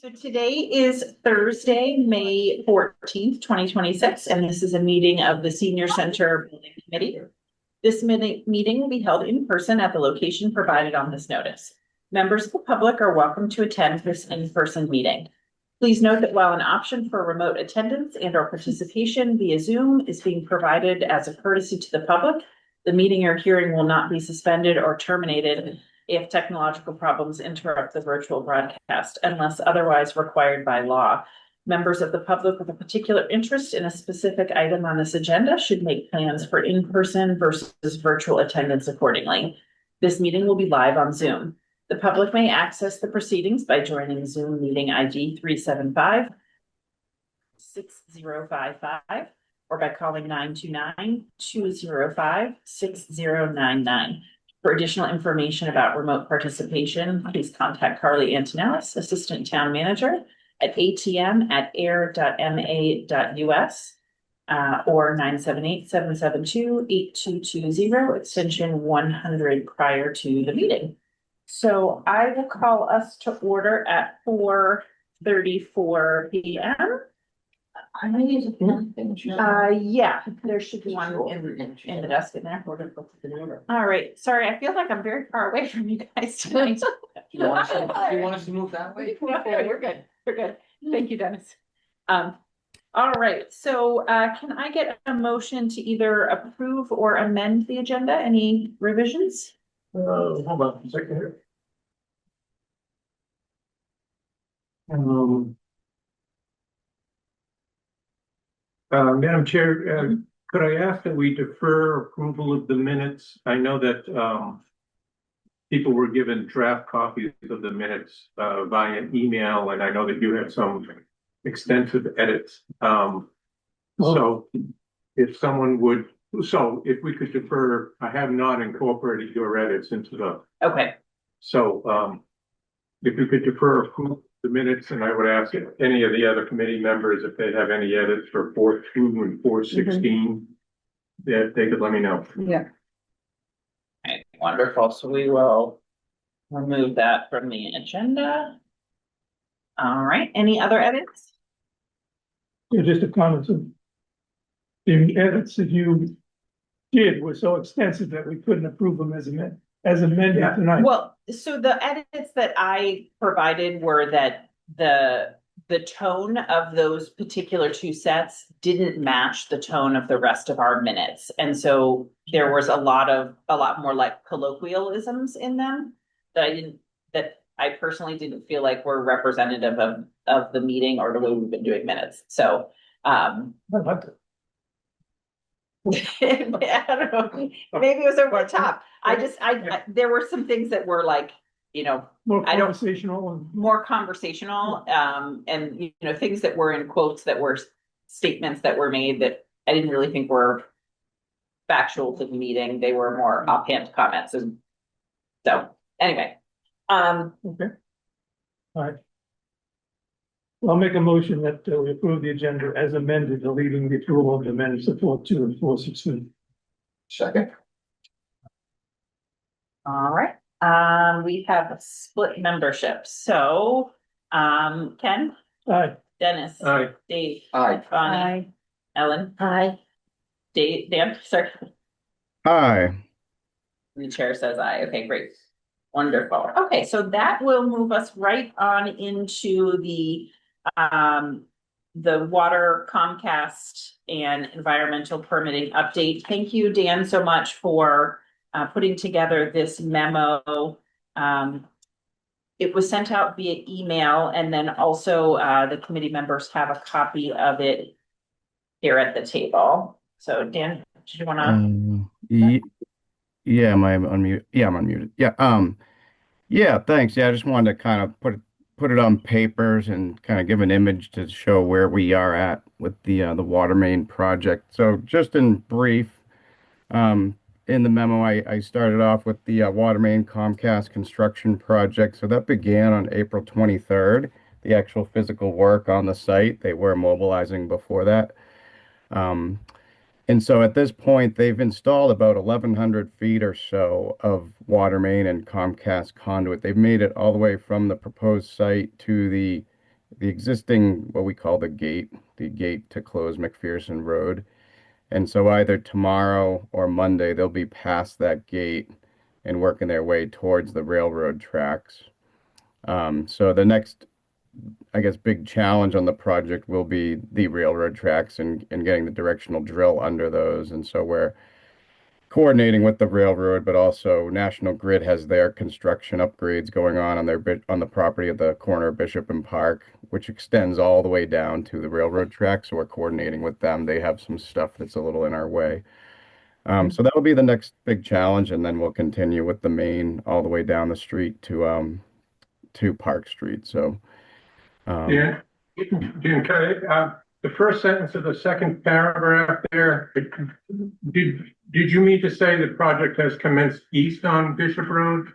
So today is Thursday, May 14th, 2026, and this is a meeting of the Senior Center Building Committee. This meeting will be held in person at the location provided on this notice. Members of the public are welcome to attend this in-person meeting. Please note that while an option for remote attendance and/or participation via Zoom is being provided as a courtesy to the public, the meeting or hearing will not be suspended or terminated if technological problems interrupt the virtual broadcast, unless otherwise required by law. Members of the public with a particular interest in a specific item on this agenda should make plans for in-person versus virtual attendance accordingly. This meeting will be live on Zoom. The public may access the proceedings by joining Zoom meeting ID 375-6055 or by calling 929-205-6099. For additional information about remote participation, please contact Carly Antonellis, Assistant Town Manager, at atm@ayer.ma.us or 978-772-8220, extension 100 prior to the meeting. So I will call us to order at 4:34 p.m. Yeah, there should be one in the desk in there. All right, sorry, I feel like I'm very far away from you guys tonight. You want us to move that way? No, we're good, thank you, Dennis. All right, so can I get a motion to either approve or amend the agenda? Any revisions? Hold on a second here. Madam Chair, could I ask that we defer approval of the minutes? I know that people were given draft copies of the minutes via email, and I know that you had some extensive edits. So if someone would, if we could defer, I have not incorporated your edits into the. Okay. So if we could defer approval the minutes, and I would ask any of the other committee members if they have any edits for 4.2 and 4.16, that they could let me know. Yeah. Okay, wonderful. So we will remove that from the agenda. All right. Any other edits? Yeah, just a comment. The edits that you did were so extensive that we couldn't approve them as amended tonight. Well, so the edits that I provided were that the tone of those particular two sets didn't match the tone of the rest of our minutes. And so there was a lot more like colloquialisms in them that I personally didn't feel like were representative of the meeting or the way we've been doing minutes. So I don't know, maybe it was over the top. There were some things that were like, more conversational and things that were in quotes that were statements that were made that I didn't really think were factual to the meeting. They were more offhand comments. And so anyway, okay. All right. I'll make a motion that we approve the agenda as amended, deleting the approval of the minutes of 4.2 and 4.16. Second. All right. We have a split membership. So, Ken? Aye. Dennis? Aye. Dave? Aye. Bonnie? Aye. Ellen? Aye. Dan? Sorry. Hi. The chair says aye. Okay, great. Wonderful. Okay, so that will move us right on into the water Comcast and environmental permitting update. Thank you, Dan, so much for putting together this memo. It was sent out via email, and then also the committee members have a copy of it here at the table. So Dan, do you want to? Yeah, am I unmuted? Yeah, I'm unmuted. Yeah, thanks. Yeah, I just wanted to kind of put it on papers and kind of give an image to show where we are at with the water main project. So just in brief, in the memo, I started off with the water main Comcast construction project. So that began on April 23rd, the actual physical work on the site. They were mobilizing before that. And so at this point, they've installed about 1,100 feet or so of water main and Comcast conduit. They've made it all the way from the proposed site to the the existing, what we call the gate to close McPherson Road. And so either tomorrow or Monday, they'll be past that gate and working their way towards the railroad tracks. So the next, I guess, big challenge on the project will be the railroad tracks and getting the directional drill under those. And so we're coordinating with the railroad, but also National Grid has their construction upgrades going on their on the property at the corner of Bishop and Park, which extends all the way down to the railroad track. So we're coordinating with them. They have some stuff that's a little in our way. So that'll be the next big challenge, and then we'll continue with the main all the way down the street to Park Street. So Dan, Dan, the first sentence of the second paragraph there, did you mean to say the project has commenced east on Bishop Road?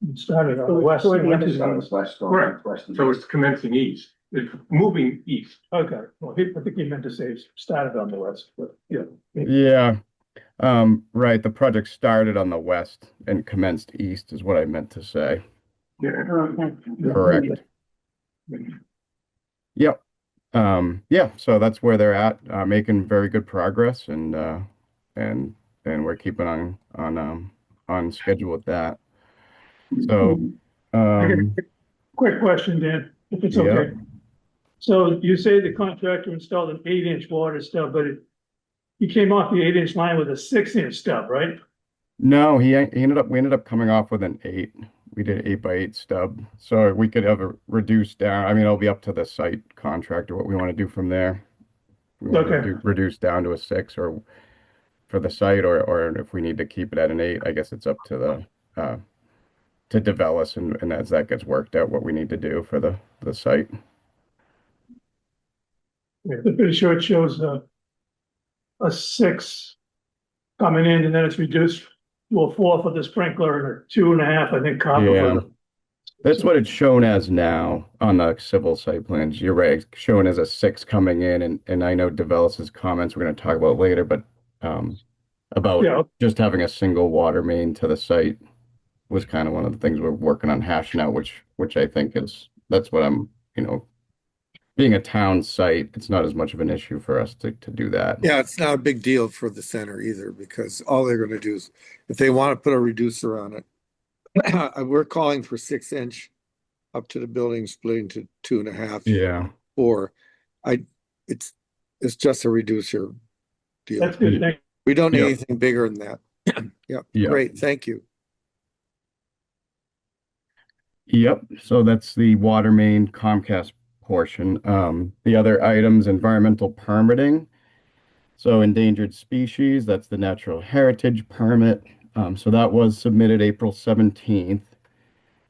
It started on the west. West, going Right. west and So east. it's commencing east, it's moving east. Okay, well, I think he meant to say it started on the west, but yeah. yeah, right. The project started on the west and commenced east is what I meant to say. Yeah. Correct. Yep. Yeah, so that's where they're at, making very good progress and we're keeping on schedule with that. So I got a um quick question, Dan, if it's yeah. okay. So you say the contractor installed an 8-inch water stub, but he came off the 8-inch line with a 6-inch stub, right? No, we ended up coming off with an 8. We did 8x8 stub. So we could have a reduced down. I mean, it'll be up to the site contractor what we want to do from there. We want to Okay. reduce down to a 6 or for the site or if we need to keep it at an 8, I guess it's up to the to develop and as that gets worked out what we need to do for the site. Yeah, I'm pretty sure it shows a 6 coming in, and then it's reduced to a 4 for the sprinkler and a 2.5, I think, copper Yeah. for the. That's what it's shown as now on the civil site plans. You're right, shown as a 6 coming in, and I know Develos' comments we're going to talk about later, but about Yeah, just having a single water main to the site was kind of one of the things we're working on hashing out, which I think that's what I'm, being a town site, it's not as much of an issue for us to do that. Yeah, it's not a big deal for the center either, because all they're gonna do is, if they want to put a reducer on it, we're calling for 6-inch up to the building, splitting to 2.5, Yeah. 4. It's just a reducer deal. that's good, thank We don't need Yeah. anything bigger than that. Yep, Yeah. great, thank you. Yep. So that's the water main Comcast portion. The other items, environmental permitting. So endangered species, that's the natural heritage permit. So that was submitted April 17th,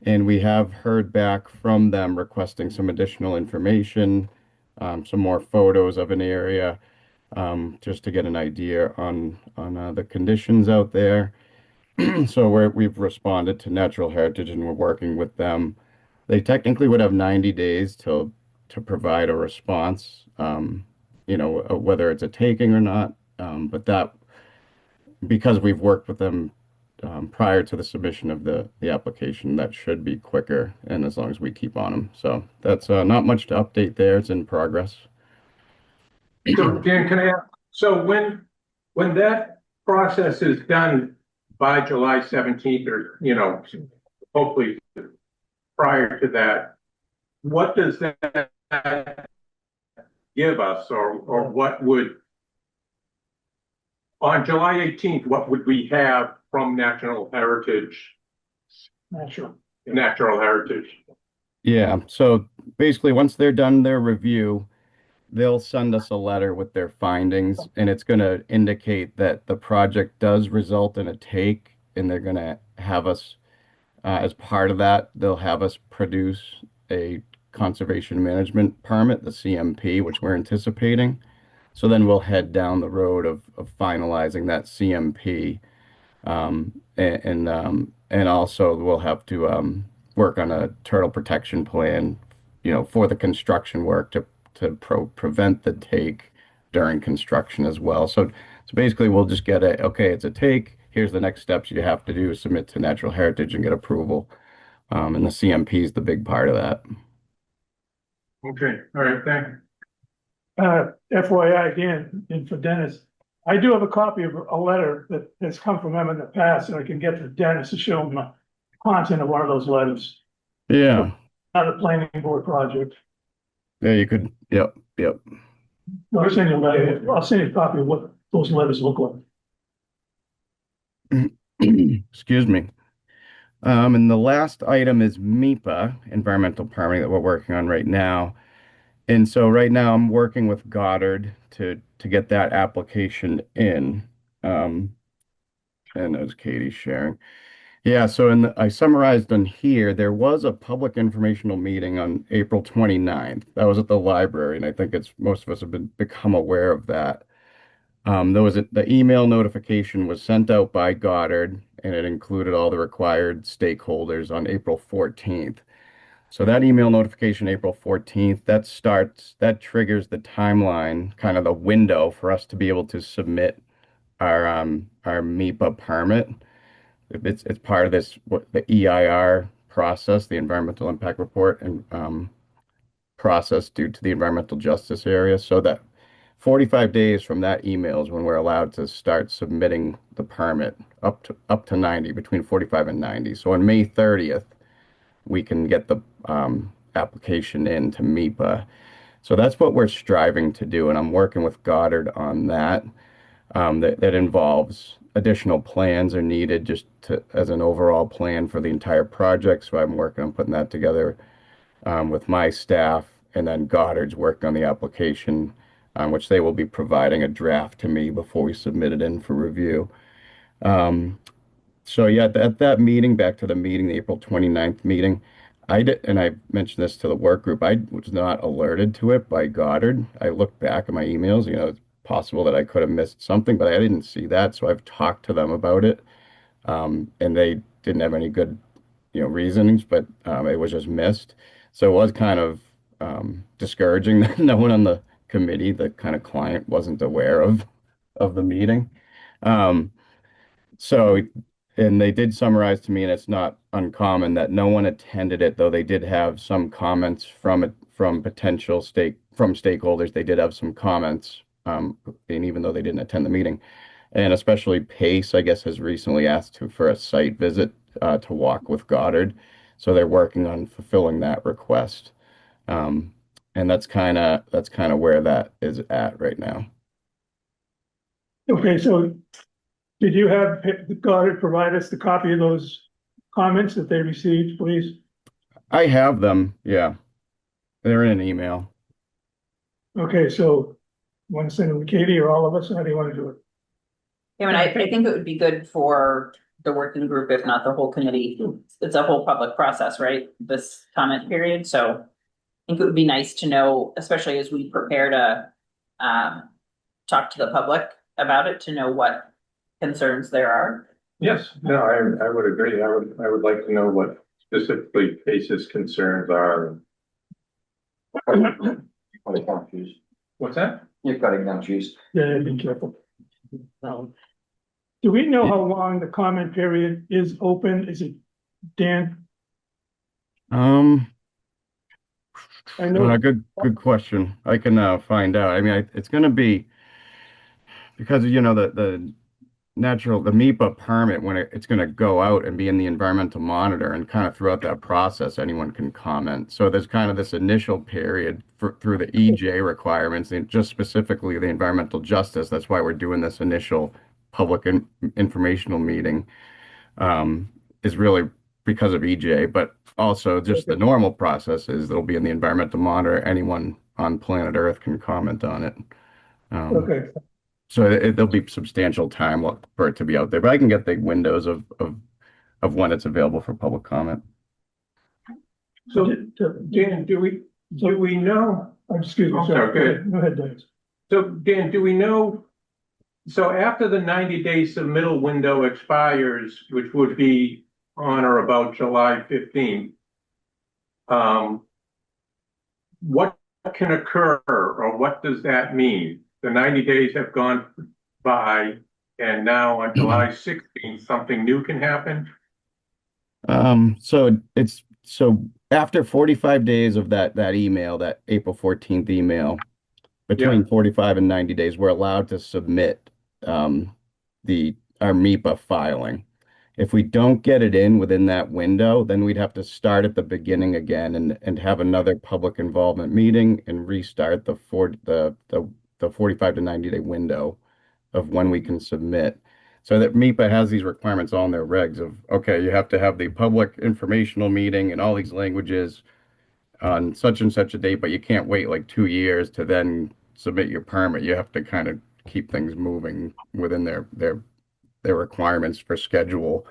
and we have heard back from them requesting some additional information, some more photos of an area, just to get an idea on the conditions out there. So we've responded to Natural Heritage and we're working with them. They technically would have 90 days to provide a response, whether it's a taking or not. But that because we've worked with them prior to the submission of the application, that should be quicker, and as long as we keep on them. So that's not much to update there. It's in progress. So Dan, can I ask, so when that process is done by July 17th or, hopefully prior to that, what does that give us or what would, on July 18th, what would we have from Natural Heritage? Natural. Yeah. So basically, once they're done their review, they'll send us a letter with their findings, and it's going to indicate that the project does result in a take, and they're going to have us, as part of that, they'll have us produce a conservation management permit, the CMP, which we're anticipating. So then we'll head down the road of finalizing that CMP, and also we'll have to work on a turtle protection plan, for the construction work to prevent the take during construction as well. So basically we'll just get okay, it's a take. Here's the next steps you have to do: submit to Natural Heritage and get approval. And the CMP is the big part of that. Okay, all right, thank you. FYI again, and for Dennis, I do have a copy of a letter that has come from them in the past, and I can get to Dennis to show him the content of one of those letters. Yeah, Not a planning board project. yeah, you could, yep, yep. No, I'll send you a letter. I'll send you a copy of what those letters look like. Excuse me. And the last item is MEPA, environmental permitting that we're working on right now. And so right now I'm working with Goddard to get that application in. Um, and as Katie's sharing. Yeah, so I summarized on here, there was a public informational meeting on April 29th. That was at the library, and I think it's most of us have become aware of that. The email notification was sent out by Goddard, and it included all the required stakeholders on April 14th. So that email notification, April 14th, that triggers the timeline, kind of the window for us to be able to submit our MEPA permit. It's part of the EIR process, the environmental impact report and process due to the environmental justice area. So that 45 days from that email is when we're allowed to start submitting the permit up to 90, between 45 and 90. So on May 30th, we can get the application in to MEPA. So that's what we're striving to do, and I'm working with Goddard on that. That involves additional plans are needed just as an overall plan for the entire project. So I'm working on putting that together with my staff, and then Goddard's working on the application, which they will be providing a draft to me before we submit it in for review. Um, so yeah, at that meeting, back to the meeting, the April 29th meeting, I did, and I mentioned this to the work group, I was not alerted to it by Goddard. I looked back at my emails, it's possible that I could have missed something, but I didn't see that. So I've talked to them about it. And they didn't have any good, reasonings, but it was just missed. So it was kind of discouraging that no one on the committee, the kind of client, wasn't aware of the meeting. Um, so, and they did summarize to me, and it's not uncommon that no one attended it, though they did have some comments from it, from stakeholders. They did have some comments, and even though they didn't attend the meeting, and especially Pace, I guess, has recently asked for a site visit to walk with Goddard, so they're working on fulfilling that request. Um, and that's kind of where that is at right now. Okay, so did you have Goddard provide us the copy of those comments that they received, please? I have them, yeah. They're in an email. Okay, so want to send them to Katie or all of us? How do you want to do it? I mean, I think it would be good for the working group, if not the whole committee. It's a whole public process, right? This comment period, so I think it would be nice to know, especially as we prepare to talk to the public about it, to know what concerns there are. Yes, no, I would agree. I would like to know what specifically Pace's concerns are. Probably confused. What's that? You're cutting down trees. Yeah, be careful. Do we know how long the comment period is open? Is it, Dan? I know. Good question. I can find out. I mean, it's going to be because the MEPA permit, when it's going to go out and be in the environmental monitor, and kind of throughout that process, anyone can comment. So there's kind of this initial period through the EJ requirements, and just specifically the environmental justice. That's why we're doing this initial public informational meeting, is really because of EJ, but also just the normal process is it'll be in the environmental monitor. Anyone on planet Earth can comment on it. Okay, So there'll be substantial time for it to be out there, but I can get the windows of when it's available for public comment. So, Dan, do we know? excuse me, I'm sorry, sorry, go ahead, Dennis. So, Dan, do we know? So after the 90-day submittal window expires, which would be on or about July 15th, what can occur, or what does that mean? The 90 days have gone by, and now on July 16th, something new can happen? So it's so after 45 days of that email, that April 14th email, between 45 and 90 days, we're allowed to submit our MIPA filing. If we don't get it in within that window, then we'd have to start at the beginning again and have another public involvement meeting and restart the 45 to 90 day window of when we can submit. So that MIPA has these requirements all in their regs of, okay, you have to have the public informational meeting in all these languages on such and such a date, but you can't wait like 2 years to then submit your permit. You have to kind of keep things moving within their requirements for schedule.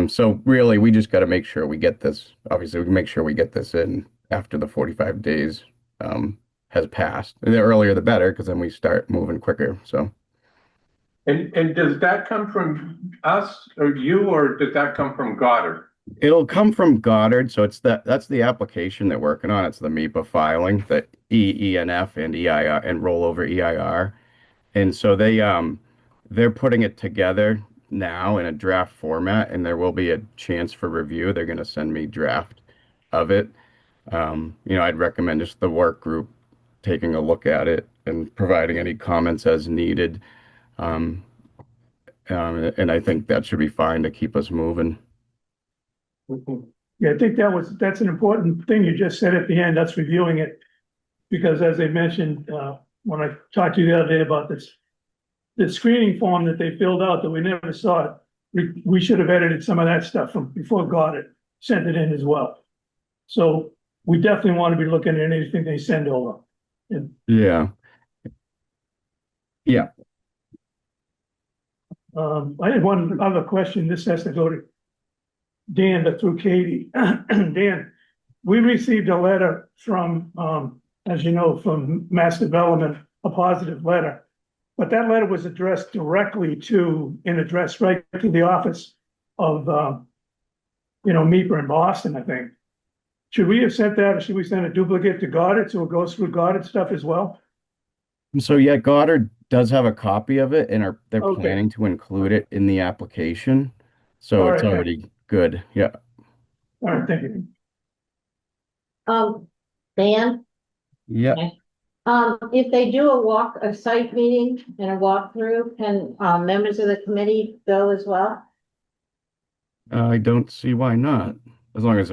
So really, we just got to make sure we get this. Obviously, we can make sure we get this in after the 45 days has passed. And the earlier, the better, because then we start moving quicker. So And does that come from us or you, or does that come from Goddard? it'll come from Goddard. So that's the application they're working on. It's the MIPA filing, the EENF and EIR and rollover EIR. And so they're putting it together now in a draft format, and there will be a chance for review. They're going to send me draft of it. I'd recommend just the work group taking a look at it and providing any comments as needed. Um, and I think that should be fine to keep us moving. Yeah, I think that's an important thing you just said at the end, that's reviewing it. Because as I mentioned, when I talked to you the other day about this, the screening form that they filled out that we never saw it, we should have edited some of that stuff from before Goddard sent it in as well. So we definitely want to be looking at anything they send over. And Yeah. Yeah. I had one other question. This has to go to Dan, but through Katie. Dan, we received a letter from, as you know, from Mass Development, a positive letter. But that letter was addressed directly to, and addressed right to the office of, Meeper in Boston, I think. Should we have sent that, or should we send a duplicate to Goddard so it goes through Goddard stuff as well? So yeah, Goddard does have a copy of it, and they're Okay. planning to include it in the application. So All it's right. already good. Yeah. All right, thank you. Dan, Yeah. if they do a site meeting and a walkthrough, can, members of the committee go as well? I don't see why not. As long as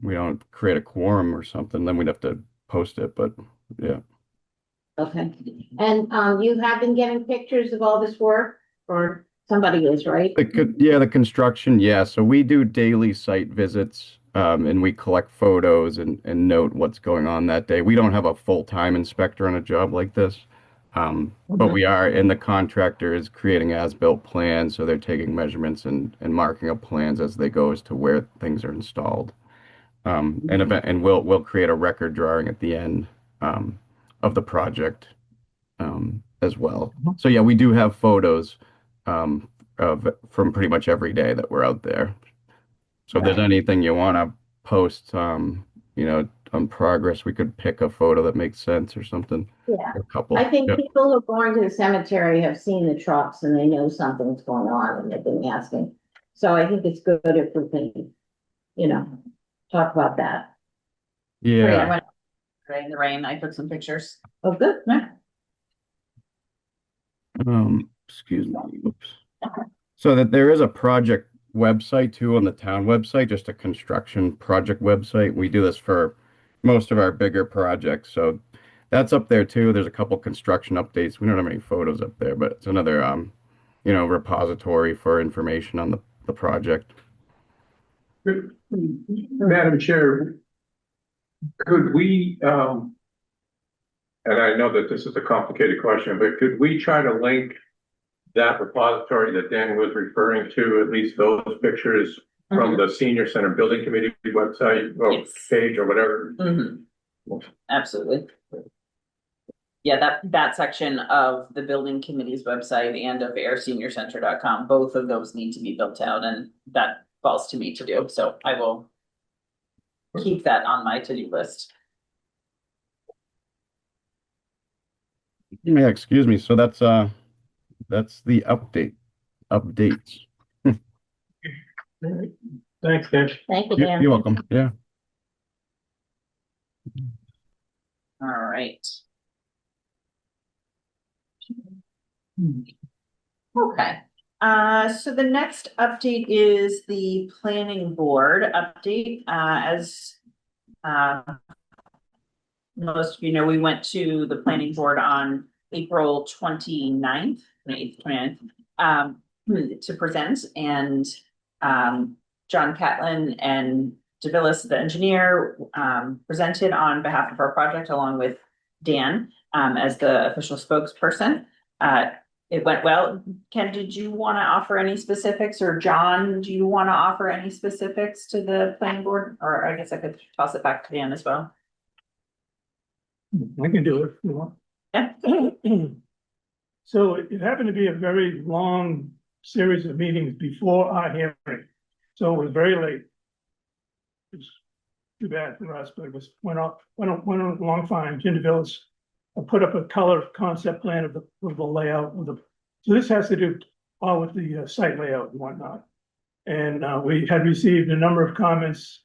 we don't create a quorum or something, then we'd have to post it. But yeah. Okay, and, you have been getting pictures of all this work, or somebody is, right? The construction, yeah. So we do daily site visits, and we collect photos and note what's going on that day. We don't have a full-time inspector on a job like this. But we are, and the contractor is creating as-built plans, so they're taking measurements and marking up plans as they go as to where things are installed. And we'll create a record drawing at the end of the project as well. So yeah, we do have photos from pretty much every day that we're out there. So if there's anything you want to post, on progress, we could pick a photo that makes sense or something. Yeah, Or a couple. I think Yeah. people who are going to the cemetery have seen the trucks and they know something's going on and they've been asking. So I think it's good if we can, talk about that. Yeah. I went right in the rain. I took some pictures. Oh, good. Excuse me. Oops. So that there is a project website too on the town website, just a construction project website. We do this for most of our bigger projects. So that's up there too. There's a couple construction updates. We don't have any photos up there, but it's another repository for information on the project. Madam Chair, could we, and I know that this is a complicated question, but could we try to link that repository that Dan was referring to, at least those pictures from the Senior Center Building Committee website or Yes. page or whatever? Absolutely. Yeah, that section of the building committee's website and of airseniorcenter.com, both of those need to be built out, and that falls to me to do. So I will keep that on my to-do list. Yeah, excuse me. So that's the updates. Thanks, Dan. Thank you, You- Dan. You're welcome. Yeah. All right. Okay, so the next update is the planning board update, as most of you know, we went to the planning board on April 29th, 29th, to present, and John Catlin and DeVillis, the engineer, presented on behalf of our project along with Dan as the official spokesperson. It went well. Ken, did you want to offer any specifics, or John, do you want to offer any specifics to the planning board? Or I guess I could toss it back to Dan as well. I can do it if you want. Yeah. So it happened to be a very long series of meetings before our hearing, so it was very late. It's too bad for us, but it went along fine. Jim DeVillis put up a color concept plan of the layout of the, so this has to do all with the site layout and whatnot. And we had received a number of comments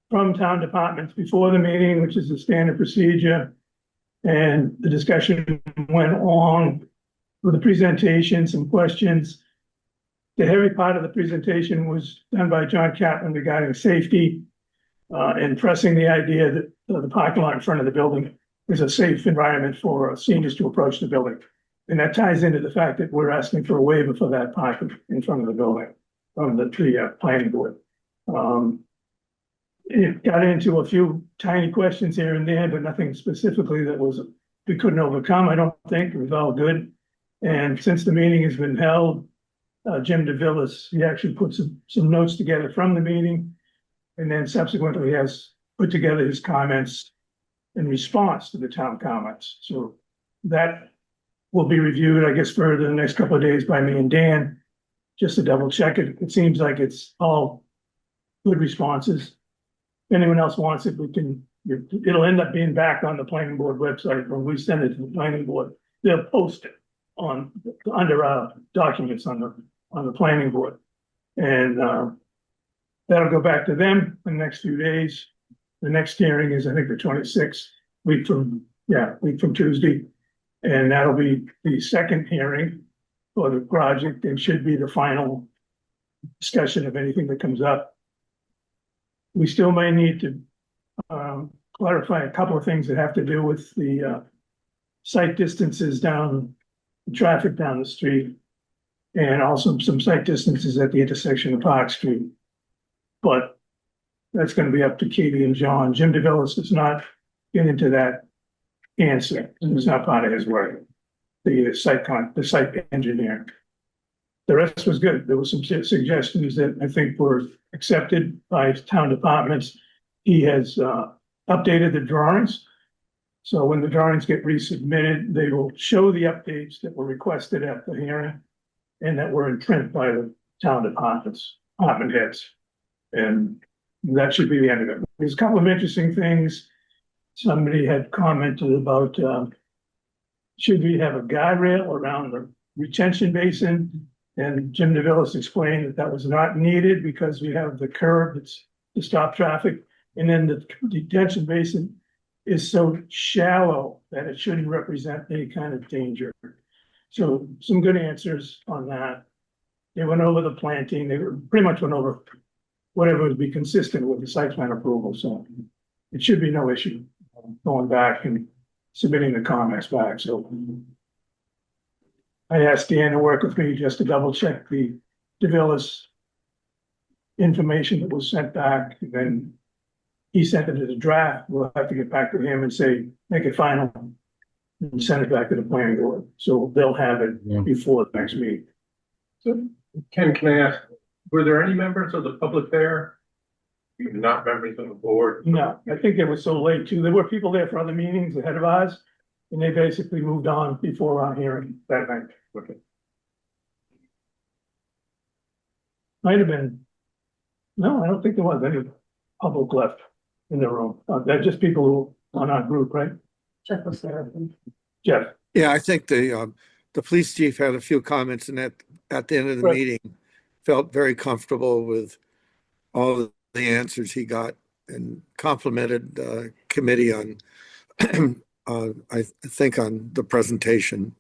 from town departments before the meeting, which is a standard procedure. And the discussion went on with the presentation, some questions. The heavy part of the presentation was done by John Catlin regarding safety and pressing the idea that the parking lot in front of the building is a safe environment for seniors to approach the building. And that ties into the fact that we're asking for a waiver for that parking in front of the building from the planning board. It got into a few tiny questions here and there, but nothing specifically that we couldn't overcome. I don't think it was all good. And since the meeting has been held, Jim DeVillis, he actually put some notes together from the meeting, and then subsequently has put together his comments in response to the town comments. So that will be reviewed, I guess, further the next couple of days by me and Dan, just to double check it. It seems like it's all good responses. If anyone else wants it, it'll end up being back on the planning board website when we send it to the planning board. They'll post it under our documents on the planning board. And that'll go back to them in the next few days. The next hearing is, I think, the 26th, week from Tuesday. And that'll be the second hearing for the project and should be the final discussion of anything that comes up. We still may need to clarify a couple of things that have to do with the site distances down, the traffic down the street, and also some site distances at the intersection of Park Street. But that's going to be up to Katie and John. Jim DeVillis does not get into that answer. It's not part of his work. The site engineer. The rest was good. There were some suggestions that I think were accepted by town departments. He has updated the drawings. So when the drawings get resubmitted, they will show the updates that were requested at the hearing and that were in print by the town department heads. And that should be the end of it. There's a couple of interesting things. Somebody had commented about, should we have a guardrail around the retention basin? And Jim DeVillis explained that was not needed because we have the curb that's to stop traffic. And then the detention basin is so shallow that it shouldn't represent any kind of danger. So some good answers on that. They went over the planting. They pretty much went over whatever would be consistent with the site plan approval. So it should be no issue going back and submitting the comments back. So I asked Dan to work with me just to double check the DeVillis information that was sent back. And then he sent it as a draft. We'll have to get back to him and say, make it final and send it back to the planning board. So they'll have it before the next meeting. So, Ken, can I ask, were there any members of the public there? Not members of the board? No, I think it was so late too. There were people there for other meetings ahead of ours, and they basically moved on before our hearing that night. Okay. Might have been, no, I don't think there was any public left in the room. They're just people who on our group, right? Jeff was there. Jeff, Yeah, I think the police chief had a few comments and at the end of the Right. meeting felt very comfortable with all the answers he got and complimented the committee on, I think on the presentation,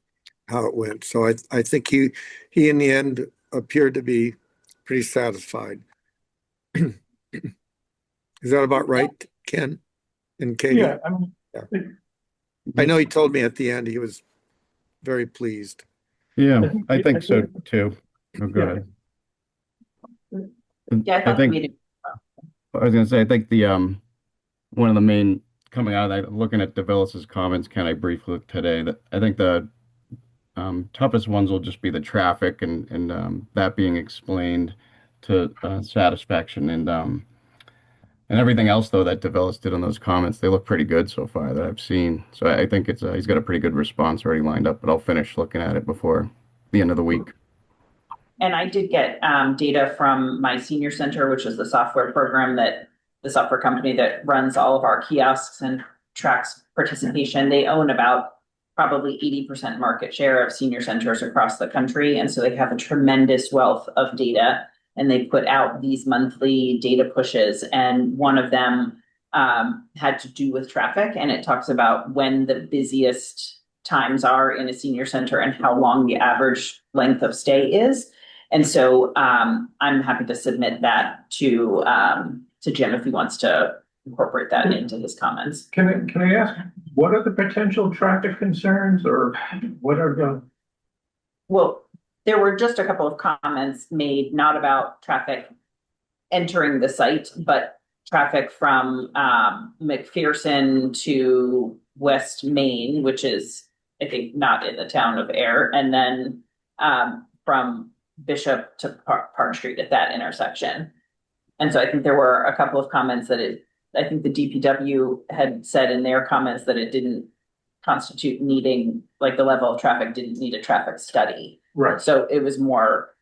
how it went. So I think he in the end appeared to be pretty satisfied. Is that about right, Ken and Katie? Yeah, I mean, I know he told me at the end he was very pleased. Yeah, I think so too. Oh, go Yeah. ahead. Yeah, I I thought the think, meeting, I was gonna say, I think the, one of the main coming out of that, looking at DeVillis's comments, I briefly looked today, that I think the toughest ones will just be the traffic and that being explained to satisfaction and everything else though that DeVillis did on those comments, they look pretty good so far that I've seen. So I think it's he's got a pretty good response already lined up, but I'll finish looking at it before the end of the week. and I did get data from my senior center, which is the software program that the software company that runs all of our kiosks and tracks participation. They own about probably 80% market share of senior centers across the country. And so they have a tremendous wealth of data, and they put out these monthly data pushes. And one of them had to do with traffic, and it talks about when the busiest times are in a senior center and how long the average length of stay is. And so I'm happy to submit that to Jim if he wants to incorporate that into his comments. Can I ask, what are the potential traffic concerns, or what are the? Well, there were just a couple of comments made, not about traffic entering the site, but traffic from McPherson to West Main, which is, I think, not in the town of Ayer, and then from Bishop to Park Street at that intersection. And so I think there were a couple of comments that I think the DPW had said in their comments that it didn't constitute needing, like the level of traffic didn't need a traffic study. Right. So it was more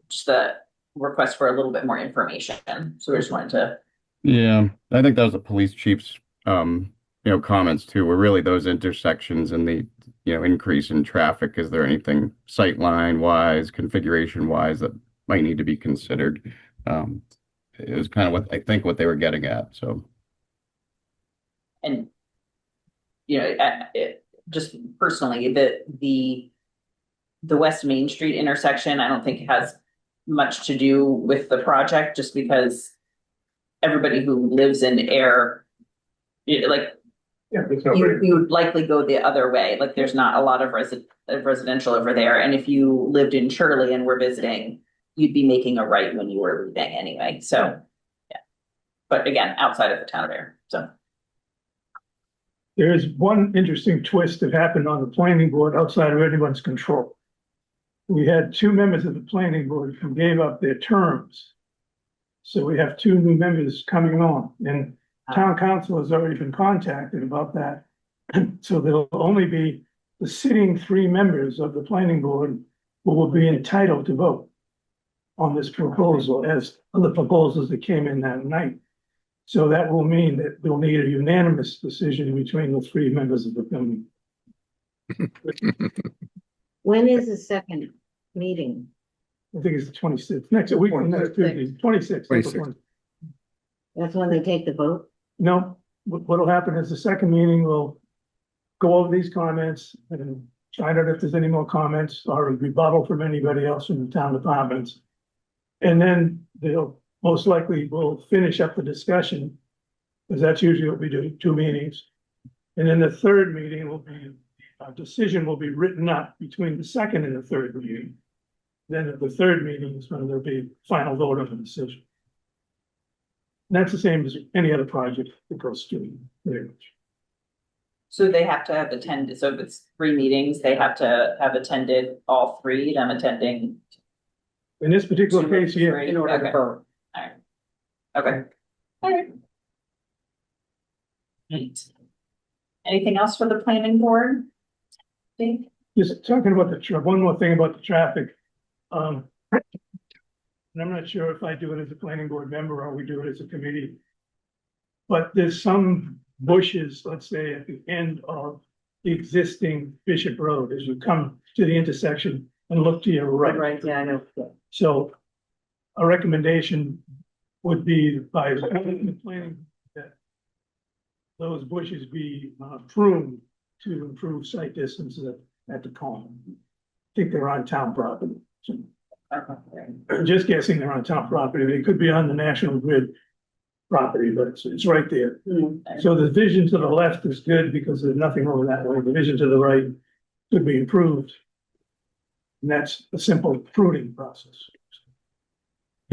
just a request for a little bit more information. So we just wanted to. Yeah, I think that was the police chief's comments too, were really those intersections and the increase in traffic. Is there anything sight line wise, configuration wise that might need to be considered? It was kind of what I think what they were getting at. So, And just personally, the West Main Street intersection, I don't think it has much to do with the project, just because everybody who lives in Ayer, you would likely go the other way. Like there's not a lot of residential over there. And if you lived in Shirley and were visiting, you'd be making a right when you were leaving anyway. So, yeah. But again, outside of the town of Ayer. So. there is one interesting twist that happened on the planning board outside of anyone's control. We had two members of the planning board who gave up their terms. So we have two new members coming on, and town council has already been contacted about that. So there'll only be the sitting three members of the planning board who will be entitled to vote on this proposal as the proposals that came in that night. So that will mean that we'll need a unanimous decision between the three members of the planning. When is the second meeting? I think it's the 26th, next week, next Tuesday, 26th. 26th. That's when they take the vote? No, what'll happen is the second meeting will go over these comments and find out if there's any more comments or a rebuttal from anybody else from the town departments. And then they'll most likely will finish up the discussion, because that's usually what we do, two meetings. And then the third meeting will be, a decision will be written up between the second and the third meeting. Then at the third meeting is when there'll be final vote on the decision. And that's the same as any other project that goes through, very much. So they have to have attended, so if it's three meetings, they have to have attended all three, them attending. In this particular two, case, yeah. three. In order to Okay. vote. Okay. All right. Right. Anything else for the planning board? Dave? Just talking about one more thing about the traffic. And I'm not sure if I do it as a planning board member or we do it as a committee. But there's some bushes, let's say, at the end of the existing Bishop Road as you come to the intersection and look to your right. Right, yeah, I know. So a recommendation would be by the planning that those bushes be pruned to improve sight distance at the corner. I think they're on town property. So, I'm just guessing they're on town property. They could be on the National Grid property, but it's right there. So the vision to the left is good because there's nothing over that way. The vision to the right could be improved. And that's a simple pruning process.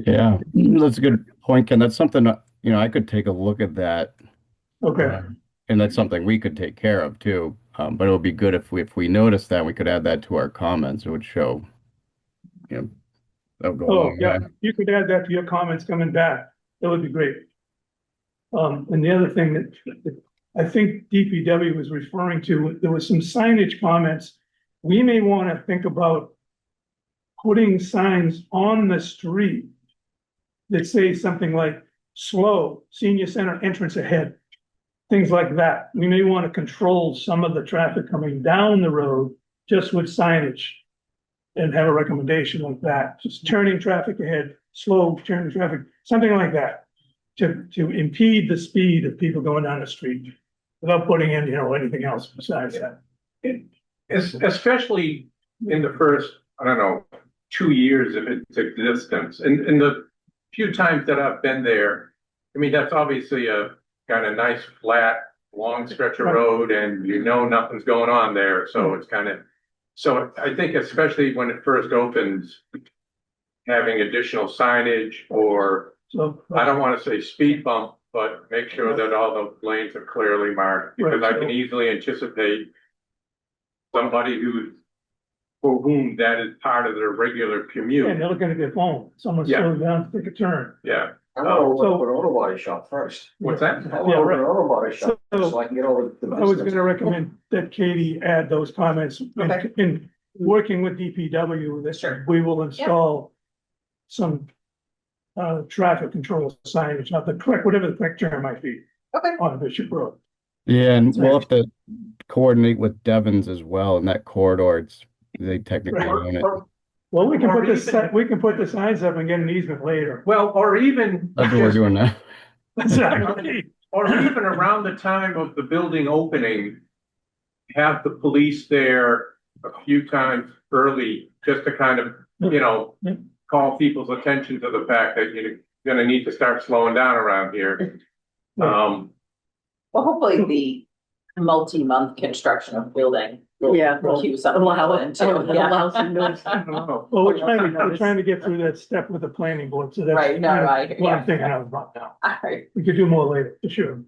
Yeah, that's a good point, Ken. That's something, I could take a look at that. Okay, And that's something we could take care of too. But it would be good if we noticed that, we could add that to our comments. It would show, that would go a oh, long yeah, way. you could add that to your comments coming back. That would be great. And the other thing that I think DPW was referring to, there was some signage comments. We may want to think about putting signs on the street that say something like slow, senior center entrance ahead, things like that. We may want to control some of the traffic coming down the road just with signage and have a recommendation like that, just turning traffic ahead, slow turning traffic, something like that, to impede the speed of people going down the street without putting in, anything else besides that. Especially in the first, I don't know, 2 years of its existence. And the few times that I've been there, I mean, that's obviously a kind of nice, flat, long stretch of road and nothing's going on there. So it's so I think especially when it first opens, having additional signage or, So, I don't want to say speed bump, but make sure that all the lanes are clearly marked. Because I can easily anticipate somebody for whom that is part of their regular and commute. they're looking at their phone, someone's Yeah. slowing down to take a turn. Yeah. I'm gonna So- look for an auto body shop first. What's that? I'm Yeah, gonna look right. for an auto body shop So- so I can get over the I was business. gonna recommend that Katie add those comments Okay. in working with DPW, that Sure. we will install some traffic control signage, not the correct, whatever the correct term might be, Okay. on Bishop Road. Yeah, and That's we'll right. have to coordinate with Devon's as well in that corridor. They technically own it. Well, we can Or put the, even- we can put the signs up and get an easement later. Well, or even, That's what we're doing now. Exactly. or even around the time of the building opening, have the police there a few times early, just to kind of, Yeah. call people's attention to the fact that you're gonna need to start slowing down around here. Right. Well, hopefully the multi-month construction of building. Yeah. Will cue some people into, Allow some noise. I don't know. Well, we're trying to get through that step with the planning board, so that's Right, no, kind of I hear what I'm you. thinking of right now. All right. We could do more later, for sure.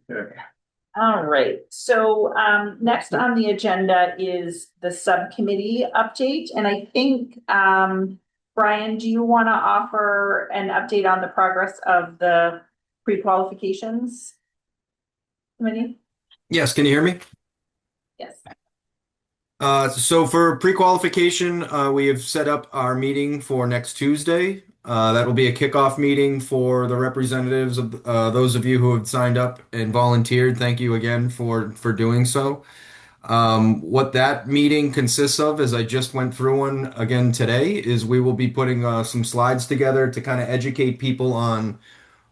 All right, so next on the agenda is the subcommittee update, and I think Brian, do you want to offer an update on the progress of the pre-qualifications committee? Yes, can you hear me? Yes. So for pre-qualification, we have set up our meeting for next Tuesday. That will be a kickoff meeting for the representatives of those of you who have signed up and volunteered. Thank you again for doing so. What that meeting consists of, as I just went through one again today, is we will be putting some slides together to kind of educate people on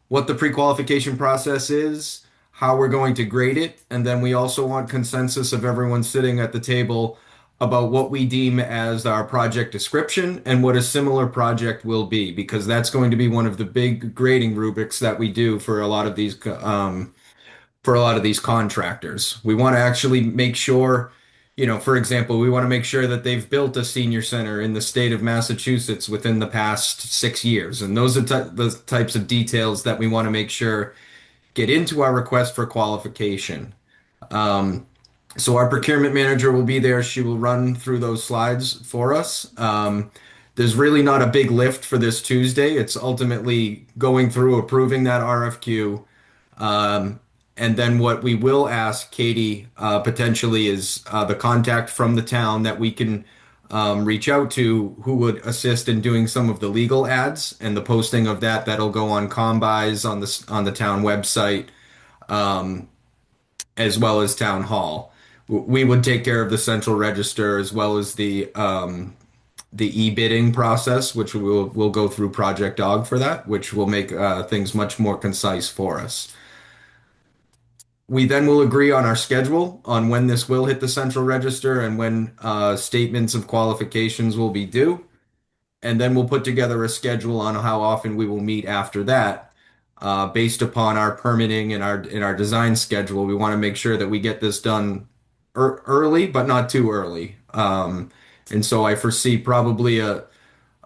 what the pre-qualification process is, how we're going to grade it, and then we also want consensus of everyone sitting at the table about what we deem as our project description and what a similar project will be, because that's going to be one of the big grading rubrics that we do for a lot of these contractors. We want to actually make sure, for example, we want to make sure that they've built a senior center in the state of Massachusetts within the past 6 years, and those are the types of details that we want to make sure get into our request for qualification. So our procurement manager will be there. She will run through those slides for us. There's really not a big lift for this Tuesday. It's ultimately going through approving that RFQ. And then what we will ask Katie potentially is the contact from the town that we can reach out to, who would assist in doing some of the legal ads and the posting of that. That'll go on Combis on the town website, as well as town hall. We would take care of the central register as well as the e-bidding process, which we'll go through Project Dog for that, which will make things much more concise for us. We then will agree on our schedule on when this will hit the central register and when statements of qualifications will be due. And then we'll put together a schedule on how often we will meet after that. Based upon our permitting and our design schedule, we want to make sure that we get this done early, but not too early. And so I foresee probably a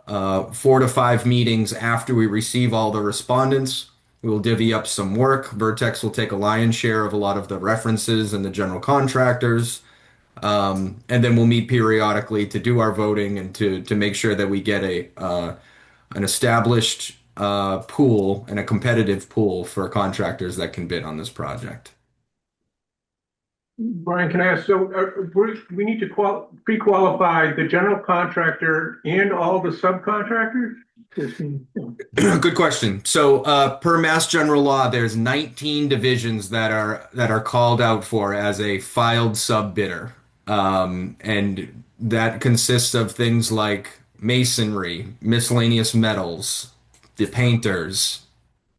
4 to 5 meetings after we receive all the respondents. We will divvy up some work. Vertex will take a lion's share of a lot of the references and the general contractors. And then we'll meet periodically to do our voting and to make sure that we get an established pool and a competitive pool for contractors that can bid on this project. Brian, can I ask, so we need to pre-qualify the general contractor and all the subcontractors? Good question. So, per Mass General Law, there's 19 divisions that are called out for as a filed sub bidder, and that consists of things like masonry, miscellaneous metals, the painters,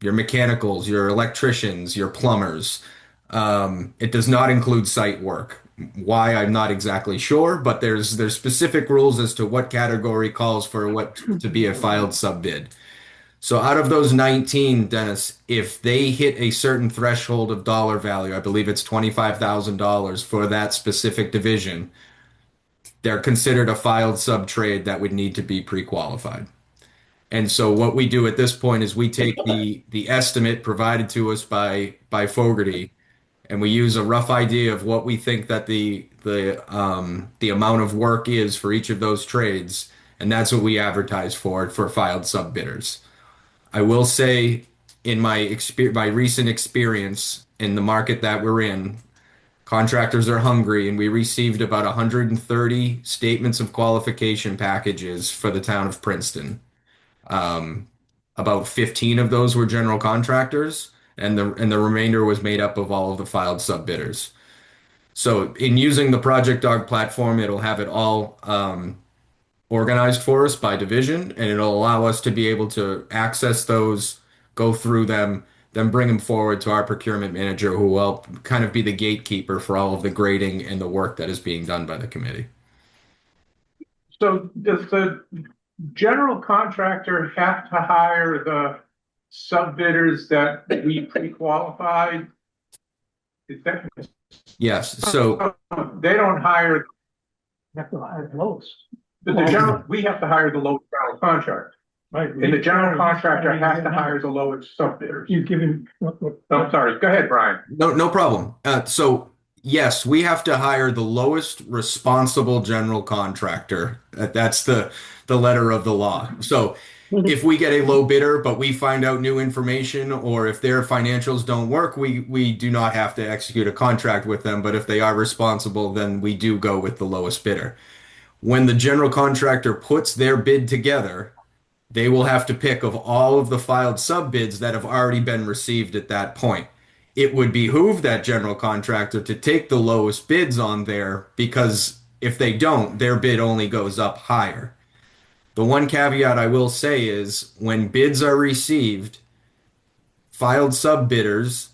your mechanicals, your electricians, your plumbers. It does not include site work. Why, I'm not exactly sure, but there's specific rules as to what category calls for what to be a filed sub bid. So out of those 19, Dennis, if they hit a certain threshold of dollar value, I believe it's $25,000 for that specific division, they're considered a filed sub trade that would need to be pre-qualified. And so what we do at this point is we take the estimate provided to us by Fogarty, and we use a rough idea of what we think that the amount of work is for each of those trades, and that's what we advertise for filed sub bidders. I will say, in my recent experience in the market that we're in, contractors are hungry, and we received about 130 statements of qualification packages for the town of Princeton. About 15 of those were general contractors, and the remainder was made up of all of the filed sub bidders. So in using the Project Dog platform, it'll have it all organized for us by division, and it'll allow us to be able to access those, go through them, then bring them forward to our procurement manager, who will kind of be the gatekeeper for all of the grading and the work that is being done by the committee. So does the general contractor have to hire the sub bidders that we pre-qualified? Is that? Yes, so They don't hire, Have to hire the lowest. but the general, we have to hire the lowest general contractor. Right. And the general contractor has to hire the lowest sub bidders. You give him, I'm sorry, go ahead, Brian. no problem. So yes, we have to hire the lowest responsible general contractor. That's the letter of the law. So if we get a low bidder, but we find out new information, or if their financials don't work, we do not have to execute a contract with them. But if they are responsible, then we do go with the lowest bidder. When the general contractor puts their bid together, they will have to pick of all of the filed sub bids that have already been received at that point. It would behoove that general contractor to take the lowest bids on there, because if they don't, their bid only goes up higher. The one caveat I will say is when bids are received, filed sub bidders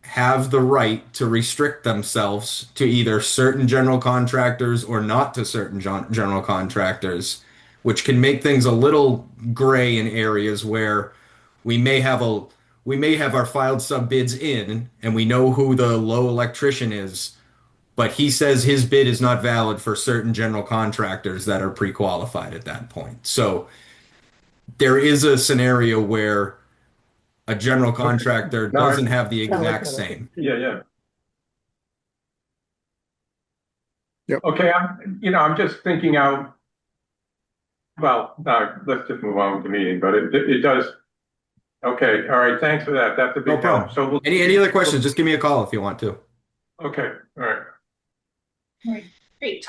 have the right to restrict themselves to either certain general contractors or not to certain general contractors, which can make things a little gray in areas where we may have our filed sub bids in and we know who the low electrician is, but he says his bid is not valid for certain general contractors that are pre-qualified at that point. So there is a scenario where a general contractor doesn't have the exact same. Yeah. Yep. Okay, I'm just thinking out. Well, let's just move on with the meeting, but it does. Okay, all right, thanks for that. That's a No big problem. help. So Any other questions? Just give me a call if you want to. Okay, all right. Great.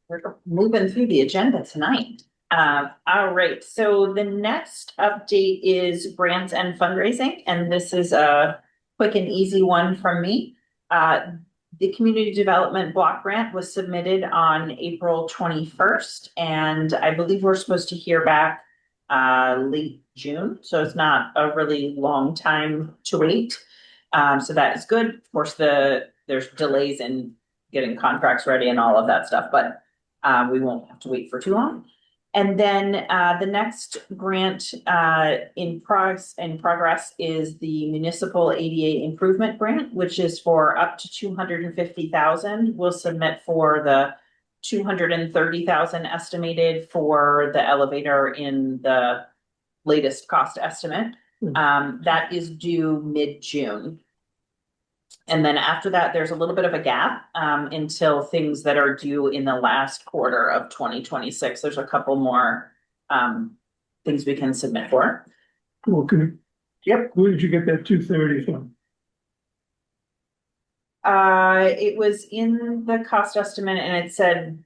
We're moving through the agenda tonight. All right, so the next update is grants and fundraising, and this is a quick and easy one from me. The community development block grant was submitted on April 21st, and I believe we're supposed to hear back late June, so it's not a really long time to wait. So that is good. Of course, there's delays in getting contracts ready and all of that stuff, but we won't have to wait for too long. And then the next grant in progress is the municipal ADA improvement grant, which is for up to 250,000. We'll submit for the 230,000 estimated for the elevator in the latest cost estimate. That is due mid-June. And then after that, there's a little bit of a gap until things that are due in the last quarter of 2026. There's a couple more things we can submit for. Well, Yep. where did you get that 230 from? It was in the cost estimate and it said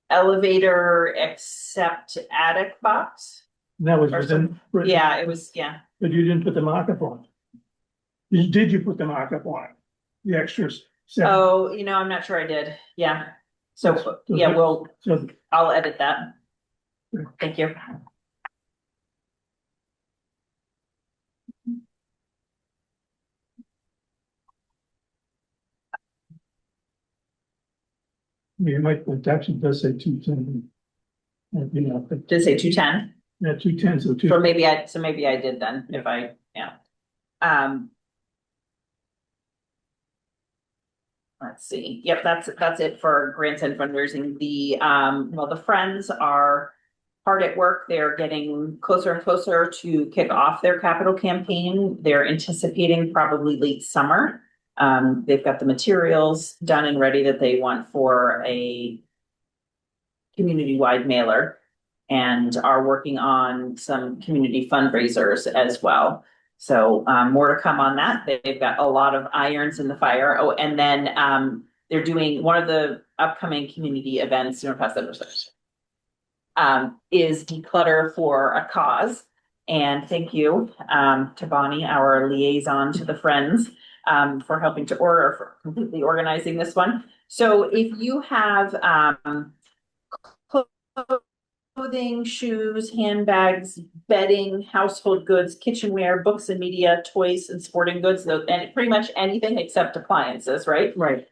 elevator except attic box. That was Or within. Yeah, it was, yeah. But you didn't put the markup on it. Did you put the markup on it? The extras? Oh, I'm not sure I did. Yeah. So, yeah, So I'll edit that. Thank you. you might, it actually does say 210. Did it say 210? Yeah, 210, so So maybe I did then, if I, yeah. Let's see. Yep, that's it for grants and fundraising. The Friends are hard at work. They're getting closer and closer to kick off their capital campaign. They're anticipating probably late summer. They've got the materials done and ready that they want for a community-wide mailer and are working on some community fundraisers as well. So more to come on that. They've got a lot of irons in the fire. Oh, and then they're doing one of the upcoming community events, is Declutter for a Cause. And thank you to Bonnie, our liaison to the Friends, for helping to for completely organizing this one. So if you have clothing, shoes, handbags, bedding, household goods, kitchenware, books and media, toys and sporting goods, and pretty much anything except appliances, right? Right.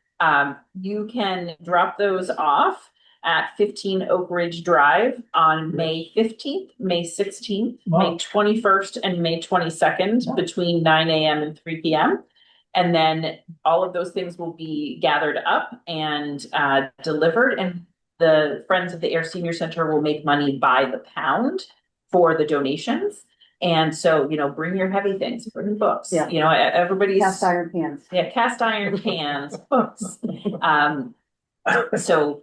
You can drop those off at 15 Oak Ridge Drive on May 15th, May 16th, May 21st, and May 22nd between 9 a.m. and 3 p.m. And then all of those things will be gathered up and delivered, and the Friends of the Ayer Senior Center will make money by the pound for the donations. And so, bring your heavy things, bring books. Yeah. Everybody's Cast iron pans. Yeah, cast iron pans, books. So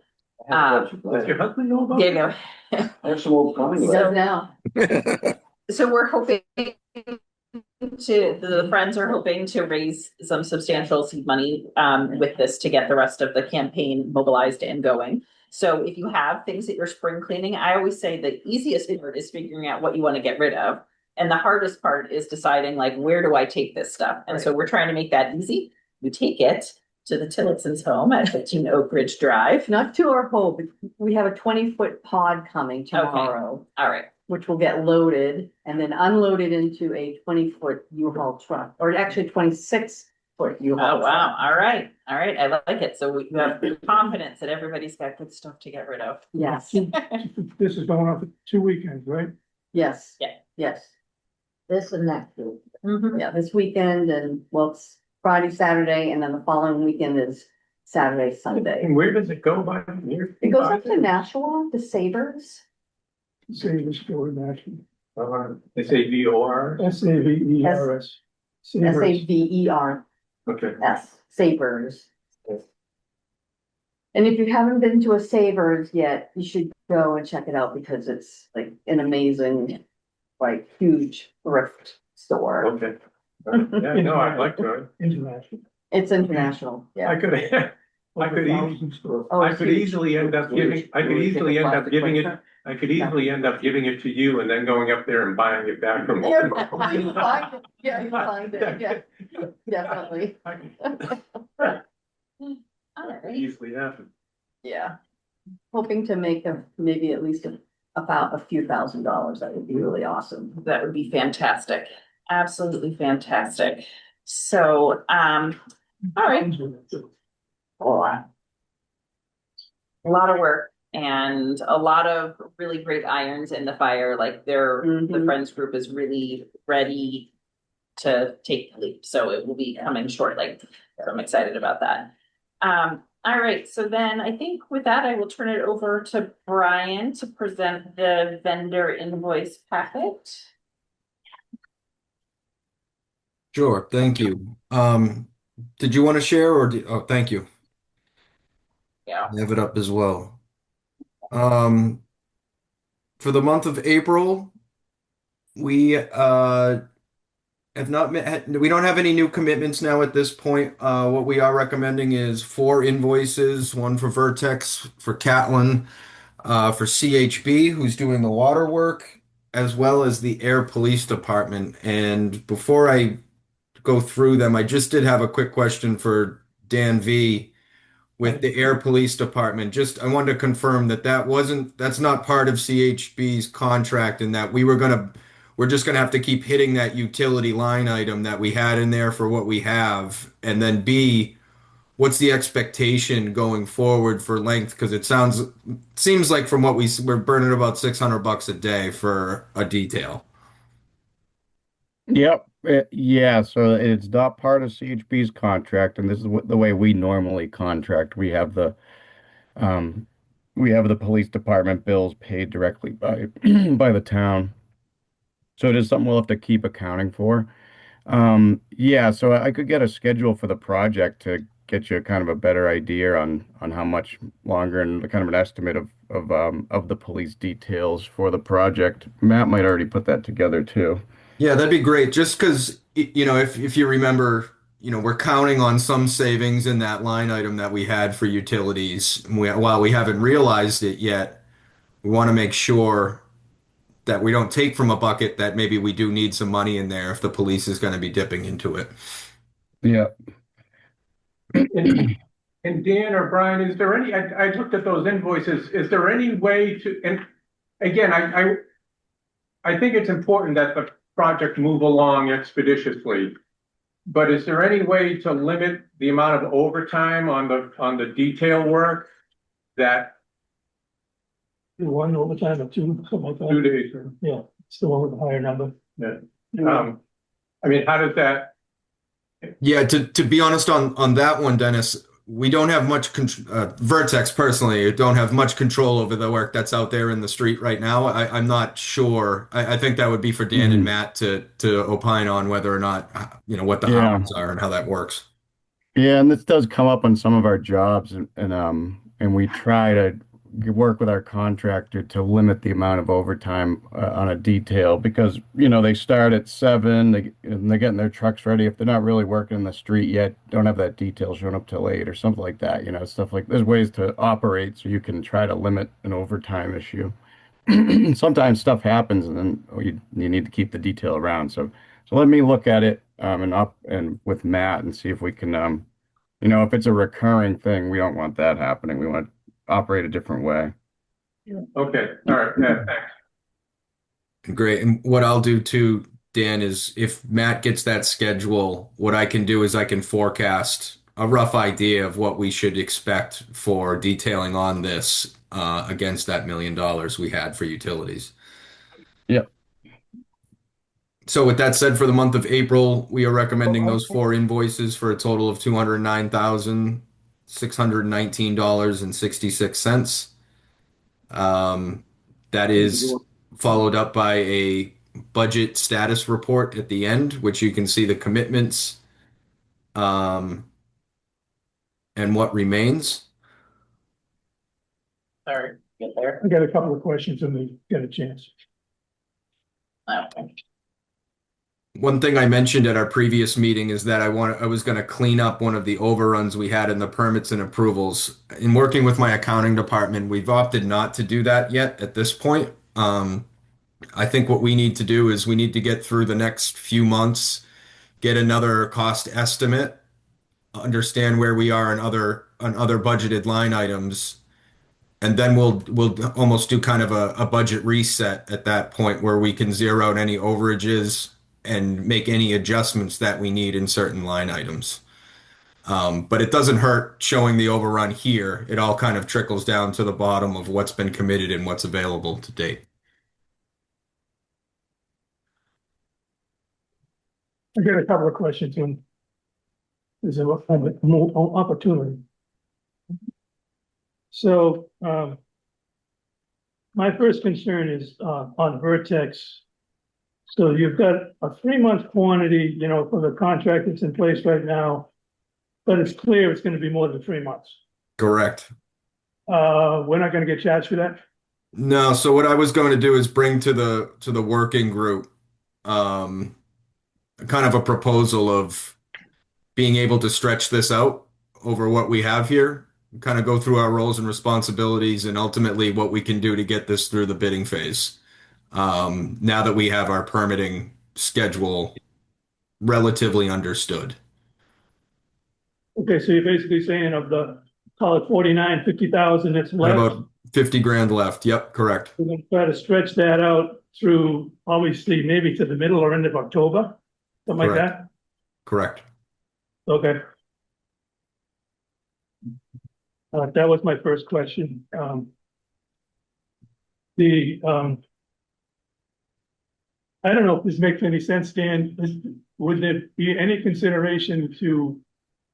Does your husband know about there you that? go. I have some old plumbing. He does now. So we're hoping the Friends are hoping to raise some substantial seed money with this to get the rest of the campaign mobilized and going. So if you have things that you're spring cleaning, I always say the easiest part is figuring out what you want to get rid of. And the hardest part is deciding, like, where do I take this stuff? And so we're trying to make that easy. You take it to the Tillotson's home at 15 Oak Ridge Drive. Not to our home, but we have a 20-foot pod coming tomorrow, All right. which will get loaded and then unloaded into a 20-foot U-Haul truck, or actually 26-foot U-Haul. Oh, wow. All right. All right. I like it. So we have confidence that everybody's got good stuff to get rid of. Yes, This is going on for 2 weekends, right? yes. Yeah. Yes, This and next week. Mhm. yeah, this weekend and, well, it's Friday, Saturday, and then the following weekend is Saturday, Sunday. And where does it go by here? It goes up to Nashua, the Savers. Save the story national. SAVOR? SAVERS. SAVERS, Okay. Savers. And if you haven't been to a Savers yet, you should go and check it out because it's like an amazing, like, huge thrift store. Okay. Yeah, no, I'd like to. International. It's international, I yeah. could, I could, Over 1,000 stores. Oh, I it's could huge. easily end up giving, I could easily end up giving it, I could easily end up giving it to you and then going up there and buying it back from. Yeah, you'll find it. Yeah, you'll find it, yeah, definitely. easily happen. Yeah. Hoping to make maybe at least about a few $1,000s. That would be really awesome. That would be fantastic. Absolutely fantastic. So, all right. A lot of work and a lot of really great irons in the fire. Like the Mhm. Friends group is really ready to take the leap. So it will be coming shortly. So I'm excited about that. All right. So then I think with that, I will turn it over to Brian to present the vendor invoice packet. Sure, thank you. Did you want to share oh, thank you. Yeah. I have it up as well. Um, for the month of April, we have not met, we don't have any new commitments now at this point. What we are recommending is 4 invoices, one for Vertex, for Catlin, for CHB, who's doing the water work, as well as the Air Police Department. And before I go through them, I just did have a quick question for Dan V with the Air Police Department. Just, I wanted to confirm that that's not part of CHB's contract and that we're just gonna have to keep hitting that utility line item that we had in there for what we have. And then B, what's the expectation going forward for length? Because seems like from what we're burning about $600 a day for a detail. Yep. Yeah. So it's not part of CHB's contract, and this is the way we normally contract. Um, we have the police department bills paid directly by by the town. So it is something we'll have to keep accounting for. Yeah. So I could get a schedule for the project to get you kind of a better idea on how much longer and kind of an estimate of the police details for the project. Matt might already put that together too. Yeah, that'd be great. Just because, if you remember, we're counting on some savings in that line item that we had for utilities. While we haven't realized it yet, we want to make sure that we don't take from a bucket that maybe we do need some money in there if the police is going to be dipping into it. Yeah. And Dan or Brian, is there I looked at those invoices, is there any way and again, I think it's important that the project move along expeditiously. But is there any way to limit the amount of overtime on the detail work that One overtime or two, something like 2 that. days? Yeah, it's the one with the higher number. Yeah. I mean, how does that? Yeah, to be honest on that one, Dennis, we don't have much Vertex personally don't have much control over the work that's out there in the street right now. I'm not sure. I think that would be for Dan and Matt to opine on whether or not what the Yeah. hours are and how that works. Yeah, and this does come up on some of our jobs, and we try to work with our contractor to limit the amount of overtime on a detail because they start at 7, and they're getting their trucks ready. If they're not really working in the street yet, don't have that detail showing up till 8 or something like that. Stuff like there's ways to operate so you can try to limit an overtime issue. Sometimes stuff happens, and then you need to keep the detail around. So let me look at it and with Matt and see if we can if it's a recurring thing, we don't want that happening. We want to operate a different way. Okay, all right, yeah, thanks. Great. And what I'll do too, Dan, is if Matt gets that schedule, what I can do is I can forecast a rough idea of what we should expect for detailing on this against that $1 million we had for utilities. Yep. So with that said, for the month of April, we are recommending those 4 invoices for a total of $209,619.66. That is followed up by a budget status report at the end, which you can see the commitments and what remains. All right, get there. I got a couple of questions when we get a chance. Okay. One thing I mentioned at our previous meeting is that I was going to clean up one of the overruns we had in the permits and approvals. In working with my accounting department, we've opted not to do that yet at this point. I think what we need to do is we need to get through the next few months, get another cost estimate, understand where we are on other budgeted line items. And then we'll almost do kind of a budget reset at that point where we can zero out any overages and make any adjustments that we need in certain line items. But it doesn't hurt showing the overrun here. It all kind of trickles down to the bottom of what's been committed and what's available to date. I got a couple of questions and there's a more opportunity. So, my first concern is, on Vertex. So you've got a 3-month quantity, you know, for the contract that's in place right now, but it's clear it's gonna be more than 3 months. Correct. We're not gonna get charged for that? No, so what I was going to do is bring to the working group kind of a proposal of being able to stretch this out over what we have here, kind of go through our roles and responsibilities and ultimately what we can do to get this through the bidding phase. Now that we have our permitting schedule relatively understood. Okay, so you're basically saying of the, call it 49, 50,000 that's Got left, about 50 grand left. Yep, correct. we're gonna try to stretch that out through, obviously, maybe to the middle or end of October, something like that? Correct. Okay. That was my first question. The, I don't know if this makes any sense, Dan. Would there be any consideration to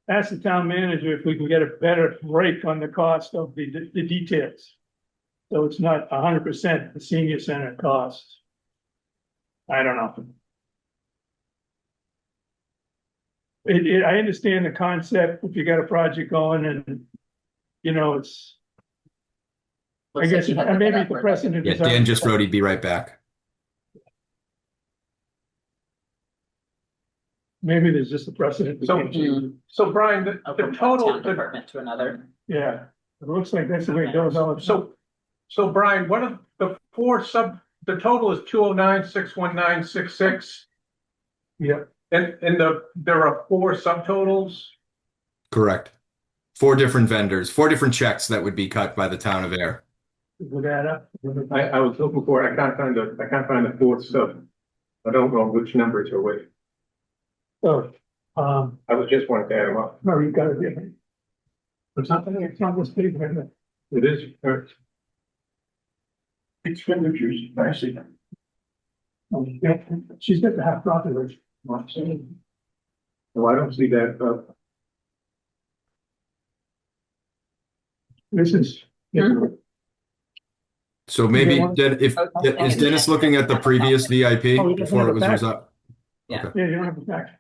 ask the town manager if we can get a better break on the cost of the details? So it's not 100% the senior center cost. I don't know. I understand the concept if you got a project going and, you know, it's, I Looks like guess, you had to maybe get the up. precedent Yeah, is. Dan just wrote he'd be right back. Maybe there's just a precedent. we So- can't change. So Brian, Oh, the from one total, town department to another. Yeah, it looks like that's the way it goes. so Brian, what are the the total is 209,619,66, Yeah, and there are 4 subtotals? Correct. 4 different vendors, 4 different checks that would be cut by the town of Ayer. with that up. I was looking for it. I can't find the 4th sub. I don't know which numbers are which. So, I was just wanting to add them up. no, you got it. Yeah. It's not this big, right? It is, Expenditures, I see. Yeah, she's got the half profit rate. well, I don't see that, This is. So maybe Yeah. is Dennis looking at the previous VIP Oh, he doesn't before have it a was pack. resolved? Yeah. Okay. Yeah, you don't have the fact.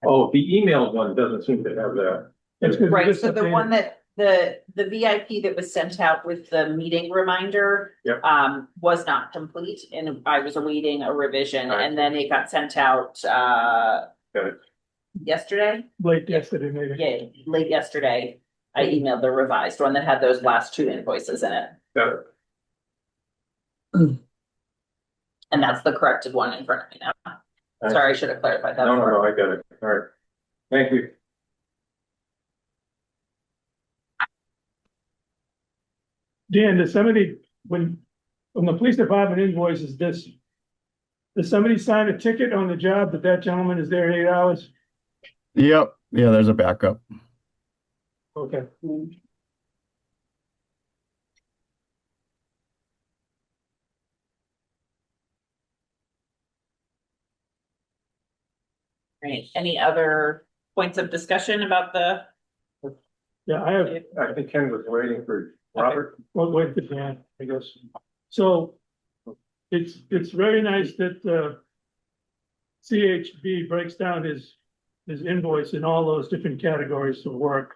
oh, the email one doesn't seem to have that. That's good. Right, Just so the updated. one that, the VIP that was sent out with the meeting reminder. Yep. Was not complete and I was awaiting a revision Alright. and then it got sent out, Got it. yesterday. Late yesterday, maybe. Yeah, late yesterday, I emailed the revised one that had those last 2 invoices in it. Got it. And that's the corrected one in front of me now. Sorry, I should have clarified that No, before. I got it. All right. Thank you. Dan, does somebody, when the police department invoices this, does somebody sign a ticket on the job that that gentleman is there 8 hours? Yep. Yeah, there's a backup. Okay. Right, any other points of discussion about the? Yeah, I have, I think Ken was waiting for Robert. well, wait for Dan, I guess. So it's very nice that CHB breaks down his invoice in all those different categories of work.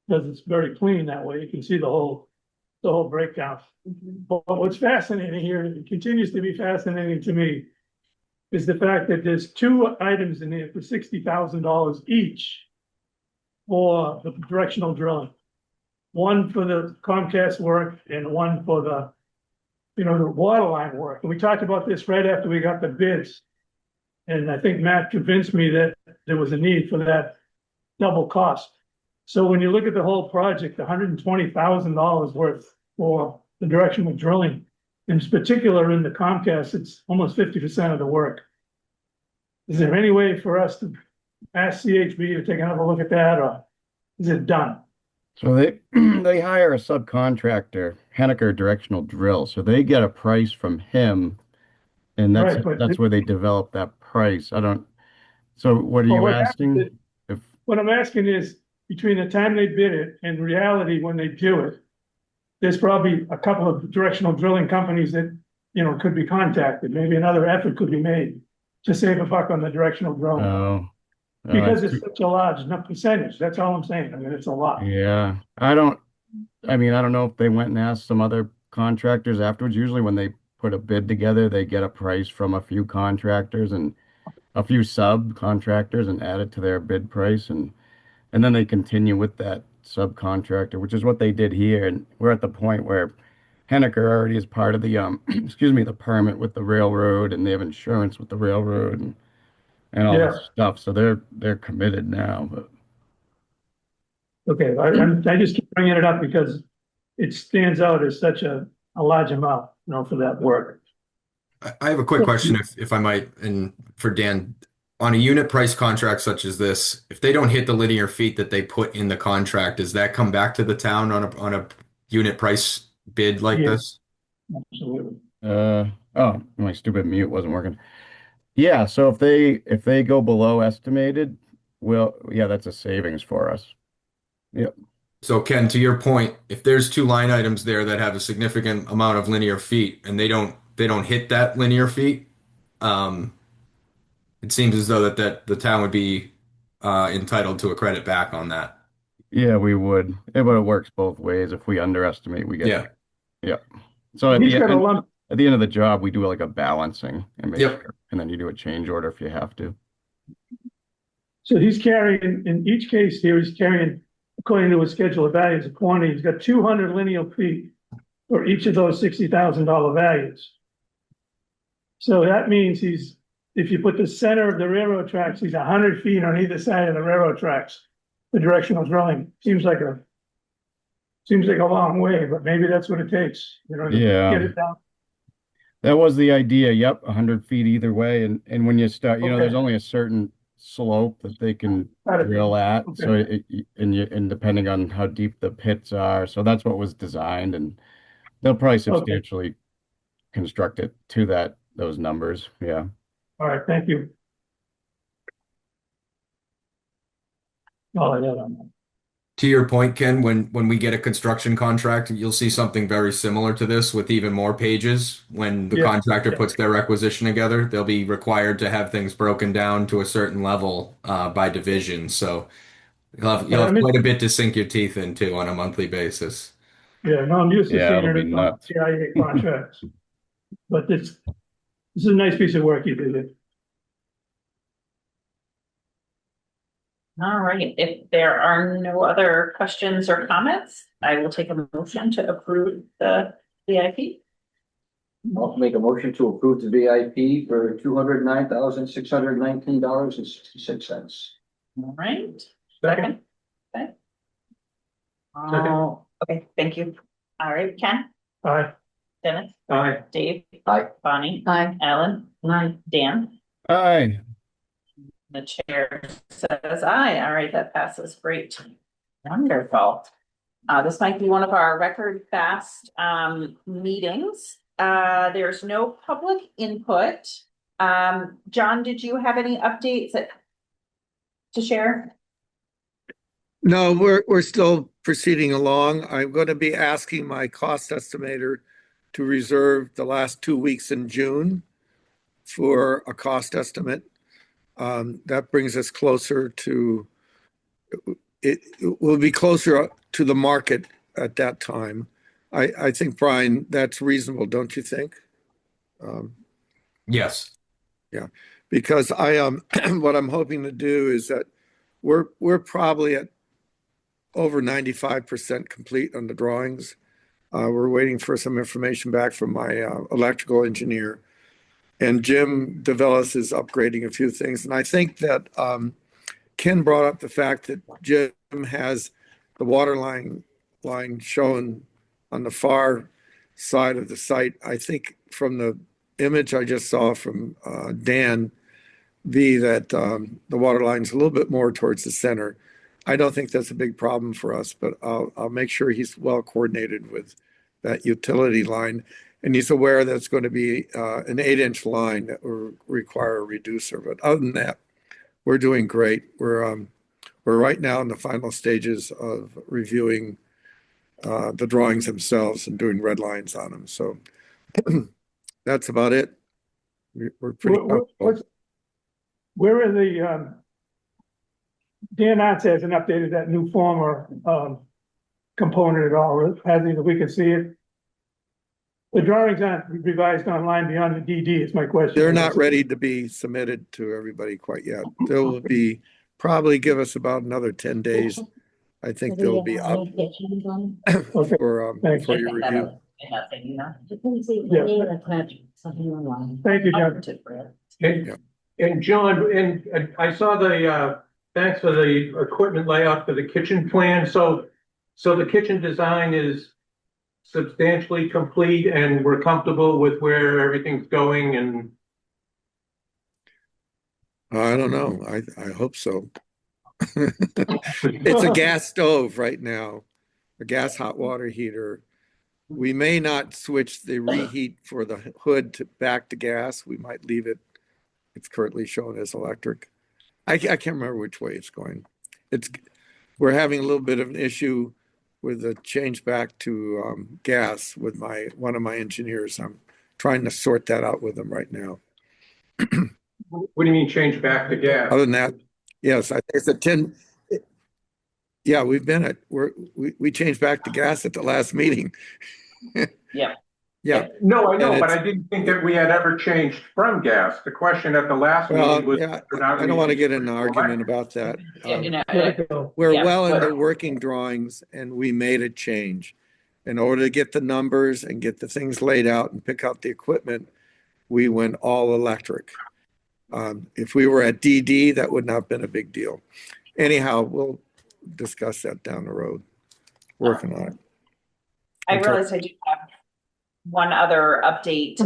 Because it's very clean that way. You can see the whole breakdown. But what's fascinating here, and it continues to be fascinating to me, is the fact that there's 2 items in there for $60,000 each for the directional drilling. One for the Comcast work and one for the water line work. And we talked about this right after we got the bids. And I think Matt convinced me that there was a need for that double cost. So when you look at the whole project, $120,000 worth for the directional drilling, in particular in the Comcast, it's almost 50% of the work. Is there any way for us to ask CHB to take another look at that, or is it done? So they they hire a subcontractor, Henniker Directional Drill. So they get a price from him, and Right, but that's where they develop that price. I don't. So what are Well, you what happens asking? is- If what I'm asking is, between the time they bid it and reality when they do it, there's probably a couple of directional drilling companies that, could be contacted. Maybe another effort could be made to save a buck on the directional drilling. oh, Because it's it's such a large enough percentage, that's all I'm saying. I mean, it's a lot. yeah. I don't. I mean, I don't know if they went and asked some other contractors afterwards. Usually, when they put a bid together, they get a price from a few contractors and a few subcontractors and add it to their bid price, and then they continue with that subcontractor, which is what they did here. And we're at the point where Henniker already is part of the excuse me, the permit with the railroad, and they have insurance with the railroad and all Yeah, this stuff. So they're committed now. But okay, I just keep bringing it up because it stands out as such a large amount, for that work. I have a quick question, if I might, and for Dan. On a unit price contract such as this, if they don't hit the linear feet that they put in the contract, does that come back to the town on a unit price bid like Yeah. this? Absolutely. oh, my stupid mute wasn't working. Yeah, so if they go below estimated, well, yeah, that's a savings for us. Yep. So Ken, to your point, if there's two line items there that have a significant amount of linear feet and they don't hit that linear feet, um, it seems as though that the town would be entitled to a credit back on that. Yeah, we would. But it works both ways. If we underestimate, we get Yeah. the yeah. So at He's the got a end lump, at the end of the job, we do like a balancing and make Yep. sure, and then you do a change order if you have to. so he's carrying, in each case here, he's carrying, according to his schedule of values, a quantity, he's got 200 lineal feet for each of those $60,000 values. So that means if you put the center of the railroad tracks, he's 100 feet on either side of the railroad tracks. The directional drilling seems like a long way, but maybe that's what it takes, to Yeah. get it down. That was the idea. Yep, 100 feet either way. And when you start, Okay. there's only a certain slope that they can Got it. drill at. Okay. So and depending on how deep the pits are, so that's what was designed, and they'll probably substantially construct it to those numbers. Yeah. All right, thank you. All I had on that. To your point, Ken, when we get a construction contract, you'll see something very similar to this with even more pages. When the Yeah. contractor puts their requisition together, they'll be required to have things broken down to a certain level by division. So you'll have quite a bit to sink your teeth into on a monthly basis. Yeah, no, I'm used to Yeah, seeing it'll be it on nuts. CIA contracts. But this is a nice piece of work you did. All right, if there are no other questions or comments, I will take a motion to approve the VIP. I'll make a motion to approve the VIP for $209,619.66. All right. Second. Okay. Okay, thank you. All right, Ken, Aye. Dennis, Aye. Dave, Aye. Bonnie, Hi. Alan, Dan. Aye. The chair says aye. All right, that passes. Great. Wonderful. This might be one of our record fast meetings. There's no public input. John, did you have any updates to share? No, we're still proceeding along. I'm going to be asking my cost estimator to reserve the last 2 weeks in June for a cost estimate. That brings us closer to it. Will be closer to the market at that time. I think, Brian, that's reasonable, don't you think? Yes. Because what I'm hoping to do is that we're probably at over 95% complete on the drawings. We're waiting for some information back from my electrical engineer. And Jim DeVellis is upgrading a few things. And I think that Ken brought up the fact that Jim has the water line shown on the far side of the site. I think from the image I just saw from Dan V that the water line's a little bit more towards the center. I don't think that's a big problem for us, but I'll make sure he's well coordinated with that utility line. And he's aware that it's going to be an 8-inch line that will require a reducer. But other than that, we're doing great. We're right now in the final stages of reviewing the drawings themselves and doing red lines on them. So that's about it. We're pretty comfortable. Where are the, Dan Arts hasn't updated that new former component at all, has he, that we can see it? The drawings aren't revised online beyond the DD is my question. They're not ready to be submitted to everybody quite yet. They will be, probably give us about another 10 days. I think they'll be up Okay. for your review. Thank you, John. And John, and I saw the, thanks for the equipment layout for the kitchen plan. So the kitchen design is substantially complete and we're comfortable with where everything's going and. I don't know. I hope so. It's a gas stove right now, a gas hot water heater. We may not switch the reheat for the hood back to gas. We might leave it. It's currently shown as electric. I can't remember which way it's going. We're having a little bit of an issue with the change back to gas with one of my engineers. I'm trying to sort that out with them right now. What do you mean change back to gas? Other than that, yes, I think it's a 10. Yeah, we changed back to gas at the last meeting. Yeah. Yeah. No, I know, but I didn't think that we had ever changed from gas. The question at the last meeting was. Yeah, I don't want to get in an argument about that. Yeah, We're yeah, well but- into working drawings and we made a change. In order to get the numbers and get the things laid out and pick out the equipment, we went all electric. If we were at DD, that would not have been a big deal. Anyhow, we'll discuss that down the road. Working on it. I realized I do have one other update.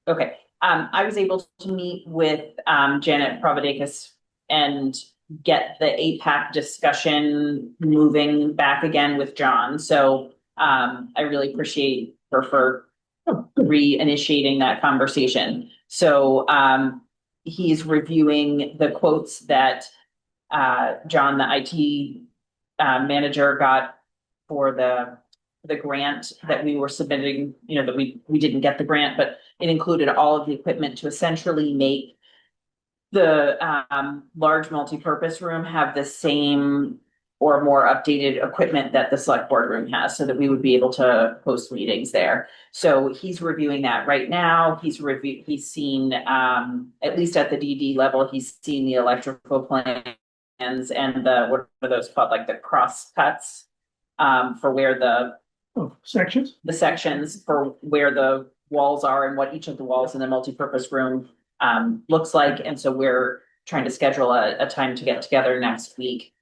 Okay, I was able to meet with Janet Providakis and get the APAC discussion moving back again with John. So I really appreciate her for reinitiating that conversation. So he's reviewing the quotes that John, the IT manager, got for the grant that we were submitting, that we didn't get the grant, but it included all of the equipment to essentially make the large multi-purpose room have the same or more updated equipment that the select board room has, so that we would be able to host meetings there. So he's reviewing that right now. He's seen, at least at the DD level, he's seen the electrical plans and what are those called, like the cross cuts for where the sections for where the walls are and what each of the walls in the multi-purpose room looks like. And so we're trying to schedule a time to get together next week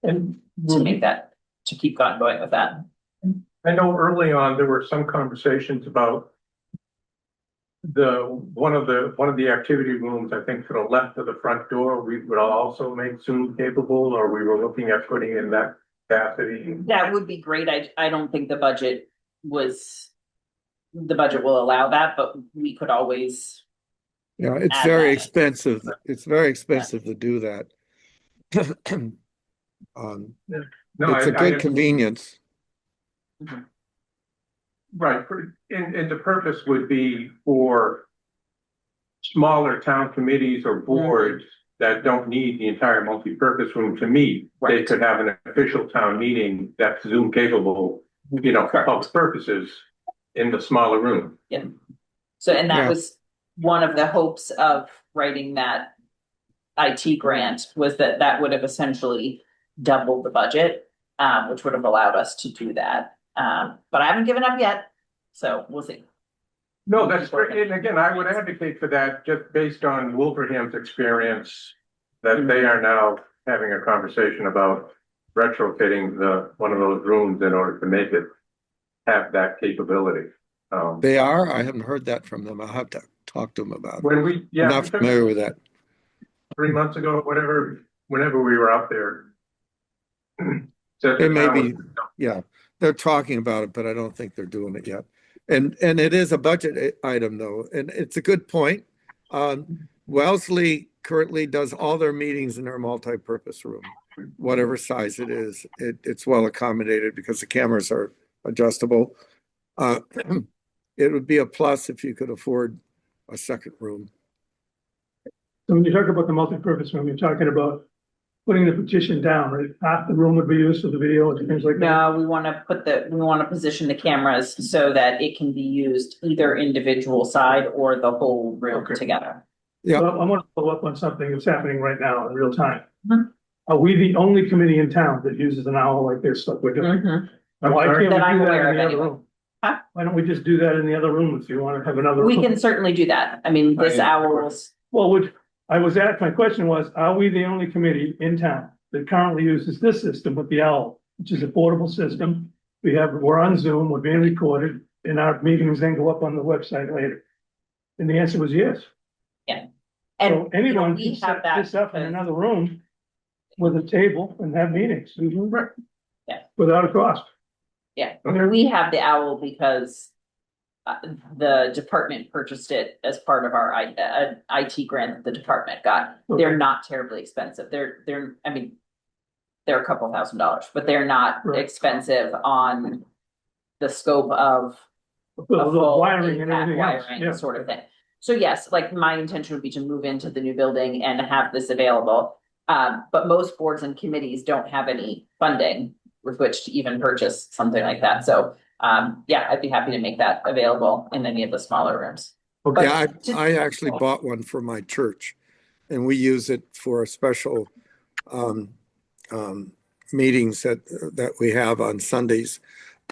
and to keep going with that. I know early on, there were some conversations about one of the activity rooms, I think to the left of the front door, we would also make Zoom capable, or we were looking at putting in that capacity. That would be great. I don't think the budget will allow that, but we could always. Yeah, it's very expensive. It's very expensive to do that. No, it's a good convenience. Right, and the purpose would be for smaller town committees or boards that don't need the entire multi-purpose room to meet. Right. They could have an official town meeting that's Zoom capable, for public purposes in the smaller room. Yeah. So, and that was one of the hopes of writing that IT grant, was that would have essentially doubled the budget, which would have allowed us to do that. But I haven't given up yet, so we'll see. No, that's great. And again, I would advocate for that just based on Wolverhampton's experience, that they are now having a conversation about retrofitting one of those rooms in order to make it have that capability. They are? I haven't heard that from them. I'll have to talk to them about it. When I'm we not took familiar with that. 3 months ago, whenever we were out there. It may be, yeah, they're talking about it, but I don't think they're doing it yet. And it is a budget item though, and it's a good point. Wellesley currently does all their meetings in their multi-purpose room, whatever size it is. It's well accommodated because the cameras are adjustable. It would be a plus if you could afford a second room. So when you talk about the multi-purpose room, you're talking about putting the petition down, right? Half the room would be used for the video and things like that. No, we want to position the cameras so that it can be used either individual side or the whole room Okay. together. Yeah. Well, I want to follow up on something that's happening right now in real time. Mhm. Are we the only committee in town that uses an owl like this, like we're doing? Mhm. And why can't we do That I'm that aware in the of other anyway. room? Huh? Why don't we just do that in the other room if you want to have another? We room? can certainly do that. I mean, this owl's, Well, my question was, are we the only committee in town that currently uses this system with the owl, which is a portable system? We're on Zoom, we're being recorded, and our meetings then go up on the website later. And the answer was yes. and So anyone we can have set that this up in because- another room with a table and have meetings. Right. Yeah. Without a cost. Yeah, I mean, we have the owl because the department purchased it as part of our IT grant that the department got. They're Okay. not terribly expensive. I mean, they're a couple $1,000s, but they're not Right. expensive on the scope of a The full wiring and APAC everything else. wiring Yeah. sort of thing. So yes, like my intention would be to move into the new building and have this available. But most boards and committees don't have any funding with which to even purchase something like that. So, yeah, I'd be happy to make that available in any of the smaller rooms. Okay. Yeah, just- I actually bought one for my church and we use it for a special meetings that we have on Sundays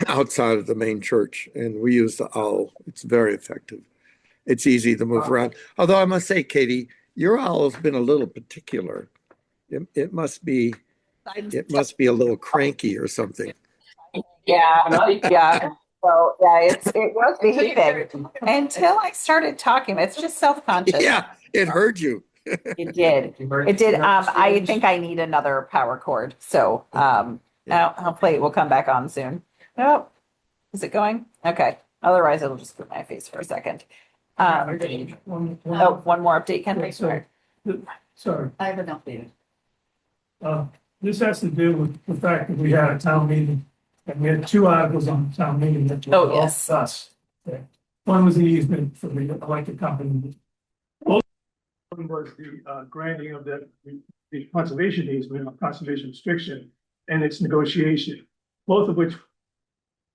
outside of the main church. And we use the owl. It's very effective. It's easy to move around. Although I must say, Katie, your owl's been a little particular. It must be a little cranky or something. Yeah, yeah. So, yeah, it was behaving until I started talking. It's just self-conscious. Yeah, it heard you. It did. It did. I think I need another power cord. So, now hopefully it will come back on soon. Oh, is it going? Okay. Otherwise, it'll just put my face for a second. Oh, one more update, Ken. Yeah, so- Sorry. I have an update. This has to do with the fact that we had a town meeting, and we had two articles on the town meeting that. Oh, yes. Us. Okay. One was the easement for the electric company. One was the granting of the conservation easement, or conservation restriction, and its negotiation. Both of which,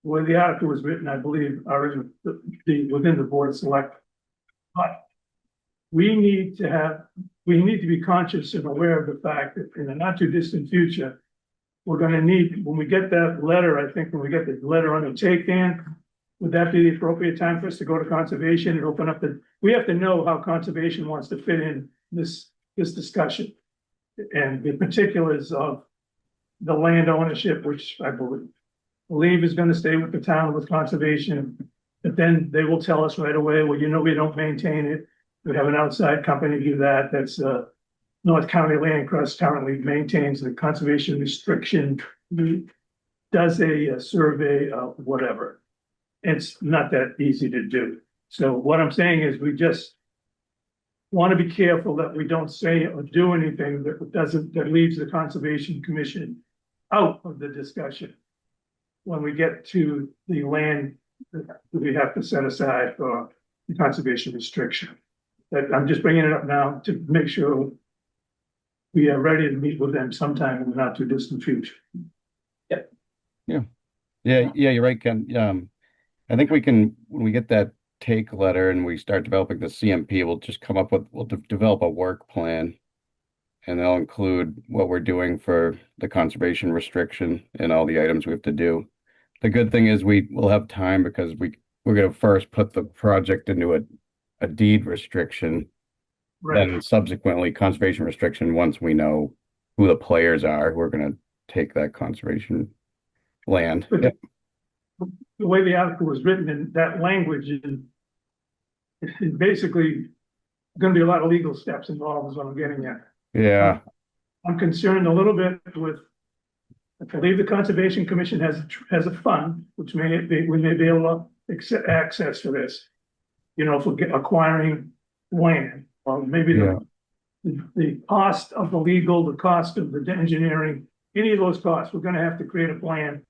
where the article was written, I believe, are in within the board of select. But we need to be conscious and aware of the fact that in the not too distant future, we're gonna need, when we get that letter, I think when we get the letter on the take in, would that be the appropriate time for us to go to conservation and open up we have to know how conservation wants to fit in this discussion. And the particulars of the land ownership, which I believe is gonna stay with the town with conservation. But then they will tell us right away, well, we don't maintain it. We have an outside company do that. That's North County Land Trust currently maintains the conservation restriction. Does a survey of whatever. It's not that easy to do. So what I'm saying is we just want to be careful that we don't say or do anything that leaves the Conservation Commission out of the discussion. When we get to the land that we have to set aside for the conservation restriction. That I'm just bringing it up now to make sure we are ready to meet with them sometime in the not too distant future. Yeah, you're right, Ken. I think we can, when we get that take letter and we start developing the CMP, we'll develop a work plan. And they'll include what we're doing for the conservation restriction and all the items we have to do. The good thing is we will have time because we're gonna first put the project into a deed restriction, Right, then subsequently conservation restriction. Once we know who the players are, we're gonna take that conservation land. But Yep. the way the article was written in that language is basically gonna be a lot of legal steps involved is what I'm getting at. Yeah, I'm concerned a little bit with, I believe the Conservation Commission has a fund, which we may be able to accept access for this. You know, for acquiring land, or maybe yeah, the cost of the legal, the cost of the engineering, any of those costs, we're gonna have to create a plan.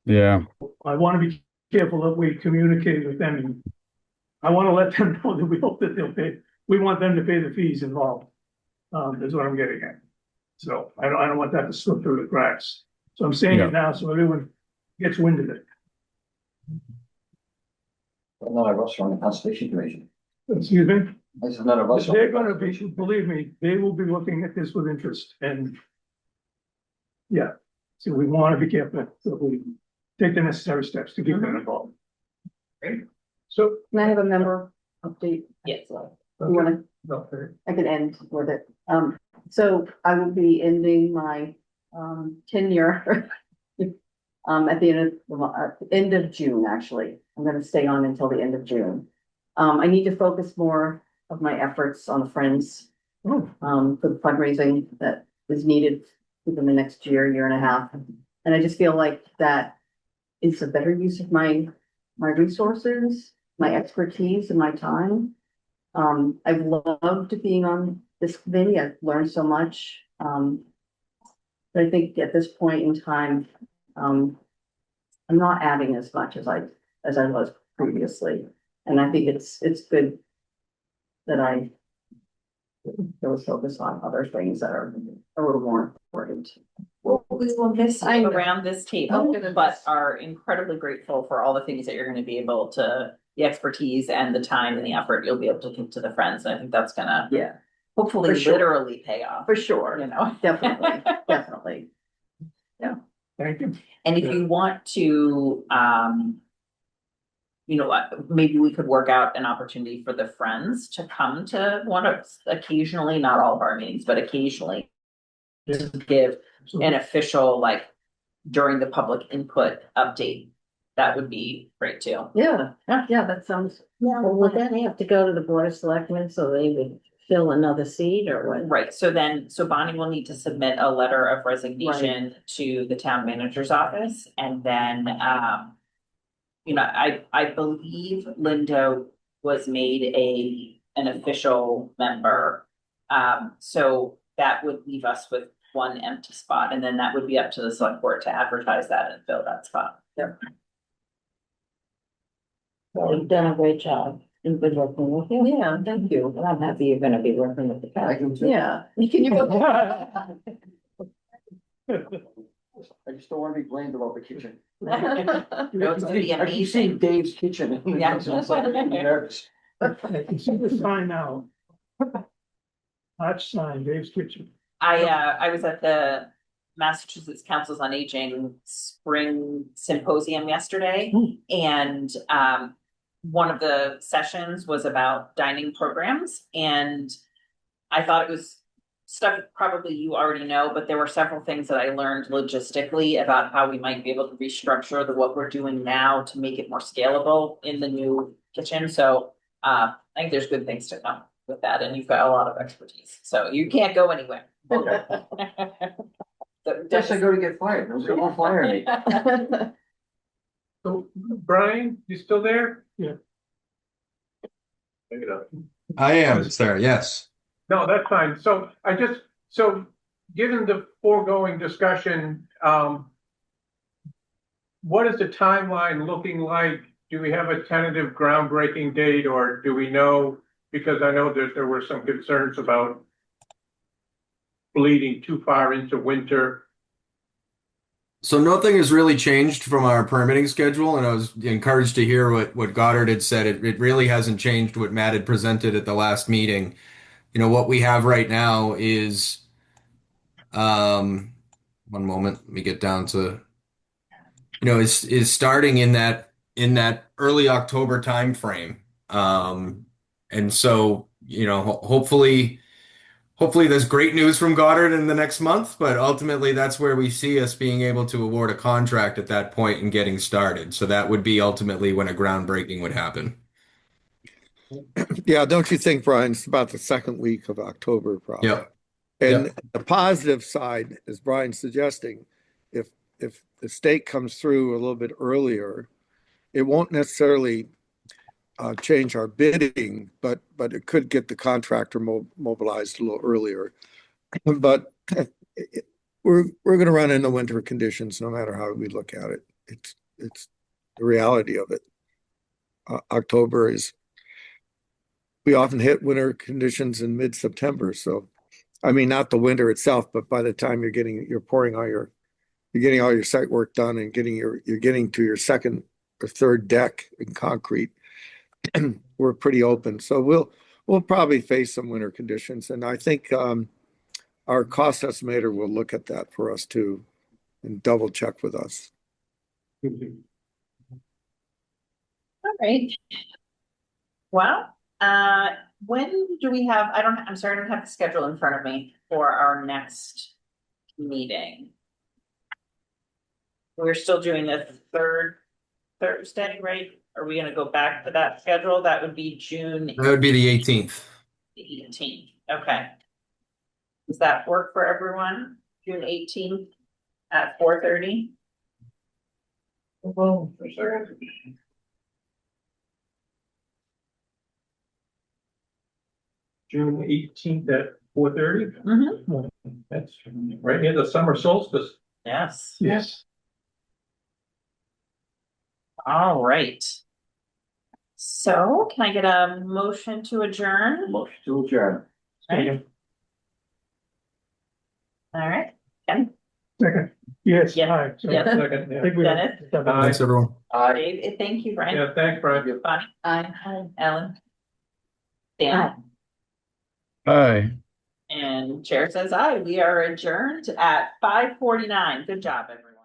yeah, I wanna be careful that we communicate with them. And I wanna let them know that we hope that they'll pay, we want them to pay the fees involved. Is what I'm getting at. So I don't want that to slip through the cracks. So I'm saying Yeah. it now, so everyone gets wind of it. None of us are on the Conservation Commission. Excuse me? I said none of us. are on They're the gonna be, Conservation. believe me, they will be looking at this with interest and. Yeah, so we wanna be careful that we take the necessary steps to keep them involved. So, Can I have a member update? Yes. You wanna, okay. I can end with it. So I will be ending my, tenure. At the end of June, actually. I'm gonna stay on until the end of June. I need to focus more of my efforts on the Friends. For the fundraising that is needed within the next year and a half. And I just feel like that is a better use of my resources, my expertise and my time. I've loved being on this committee. I've learned so much. But I think at this point in time, I'm not adding as much as I was previously. And I think it's good that I was focused on other things that are a little more important. Well, we will miss I you know. around this Oh, table, goodness. but are incredibly grateful for all the things that you're gonna be able to, the expertise and the time and the effort you'll be able to give to the Friends. And I think that's gonna Yeah, hopefully For sure. literally pay off, for sure. you know? Definitely, definitely. Thank you. And if you want to, you know what, maybe we could work out an opportunity for the Friends to come to one of, occasionally, not all of our meetings, but occasionally. To give So an official, like, during the public input update, that would be great too. Yeah, yeah, that sounds. Well, would that have to go to the Board of Selectmen so they would fill another seat or what? Right, so Bonnie will need to submit a letter of resignation to the town manager's office, and then, you know, I believe Linda was made an official member. So that would leave us with one empty spot, and then that would be up to the select board to advertise that and fill that spot. Well, you've done a great job. You've been working with you. Yeah, thank you. And I'm happy you're gonna be working with the I town. can too. Yeah, can you? I just don't wanna be blamed about the kitchen. No, it's gonna be I keep seeing amazing. Dave's kitchen. Yeah. It's like, I'm nervous. you see the sign now. Arch sign, Dave's Kitchen. I was at the Massachusetts Councils on Aging Spring Symposium yesterday, and one of the sessions was about dining programs, and I thought it was stuff probably you already know, but there were several things that I learned logistically about how we might be able to restructure what we're doing now to make it more scalable in the new kitchen. So I think there's good things to come with that, and you've got a lot of expertise, so you can't go anywhere. Okay. So Guess I go to get fired. There's no fire me. So Brian, you still there? Yeah. Pick it up. I am, sir. Yes. No, that's fine. So given the foregoing discussion, what is the timeline looking like? Do we have a tentative groundbreaking date, or do we know? Because I know that there were some concerns about bleeding too far into winter. So nothing has really changed from our permitting schedule, and I was encouraged to hear what Goddard had said. It really hasn't changed what Matt had presented at the last meeting. You know, what we have right now is, one moment, let me get down to, is starting in that in that early October timeframe. And so, hopefully there's great news from Goddard in the next month, but ultimately that's where we see us being able to award a contract at that point and getting started. So that would be ultimately when a groundbreaking would happen. Yeah, don't you think, Brian? It's about the second week of October, probably. Yep. And Yep. the positive side, as Brian's suggesting, if the state comes through a little bit earlier, it won't necessarily change our bidding, but it could get the contractor mobilized a little earlier. But we're going to run into winter conditions no matter how we look at it. It's the reality of it. October is, we often hit winter conditions in mid-September. So, I mean, not the winter itself, but by the time you're getting all your site work done and you're getting to your second or third deck in concrete, we're pretty open. So we'll probably face some winter conditions. And I think our cost estimator will look at that for us too and double check with us. All right. Well, when do we have, I'm sorry, I don't have the schedule in front of me for our next meeting. We're still doing the third Thursday, right? Are we gonna go back to that schedule? That would be June That would be the 18th. 18th. Okay. Does that work for everyone? June 18th at 4:30? Well, for sure. June 18th at 4:30. Mm-hmm. That's right near the summer solstice. Yes. Yes. All right. So can I get a motion to adjourn? Motion to adjourn. Right. All right. Ken? Second, yes, Yes. aye. So Yes. Second, yeah. I think we- Dennis? Thanks, everyone. Dave, thank you, Brian. Yeah, thanks, Brian. Bonnie? Aye. Ellen? Dan? Hi. And chair says aye. We are adjourned at 5:49. Good job, everyone.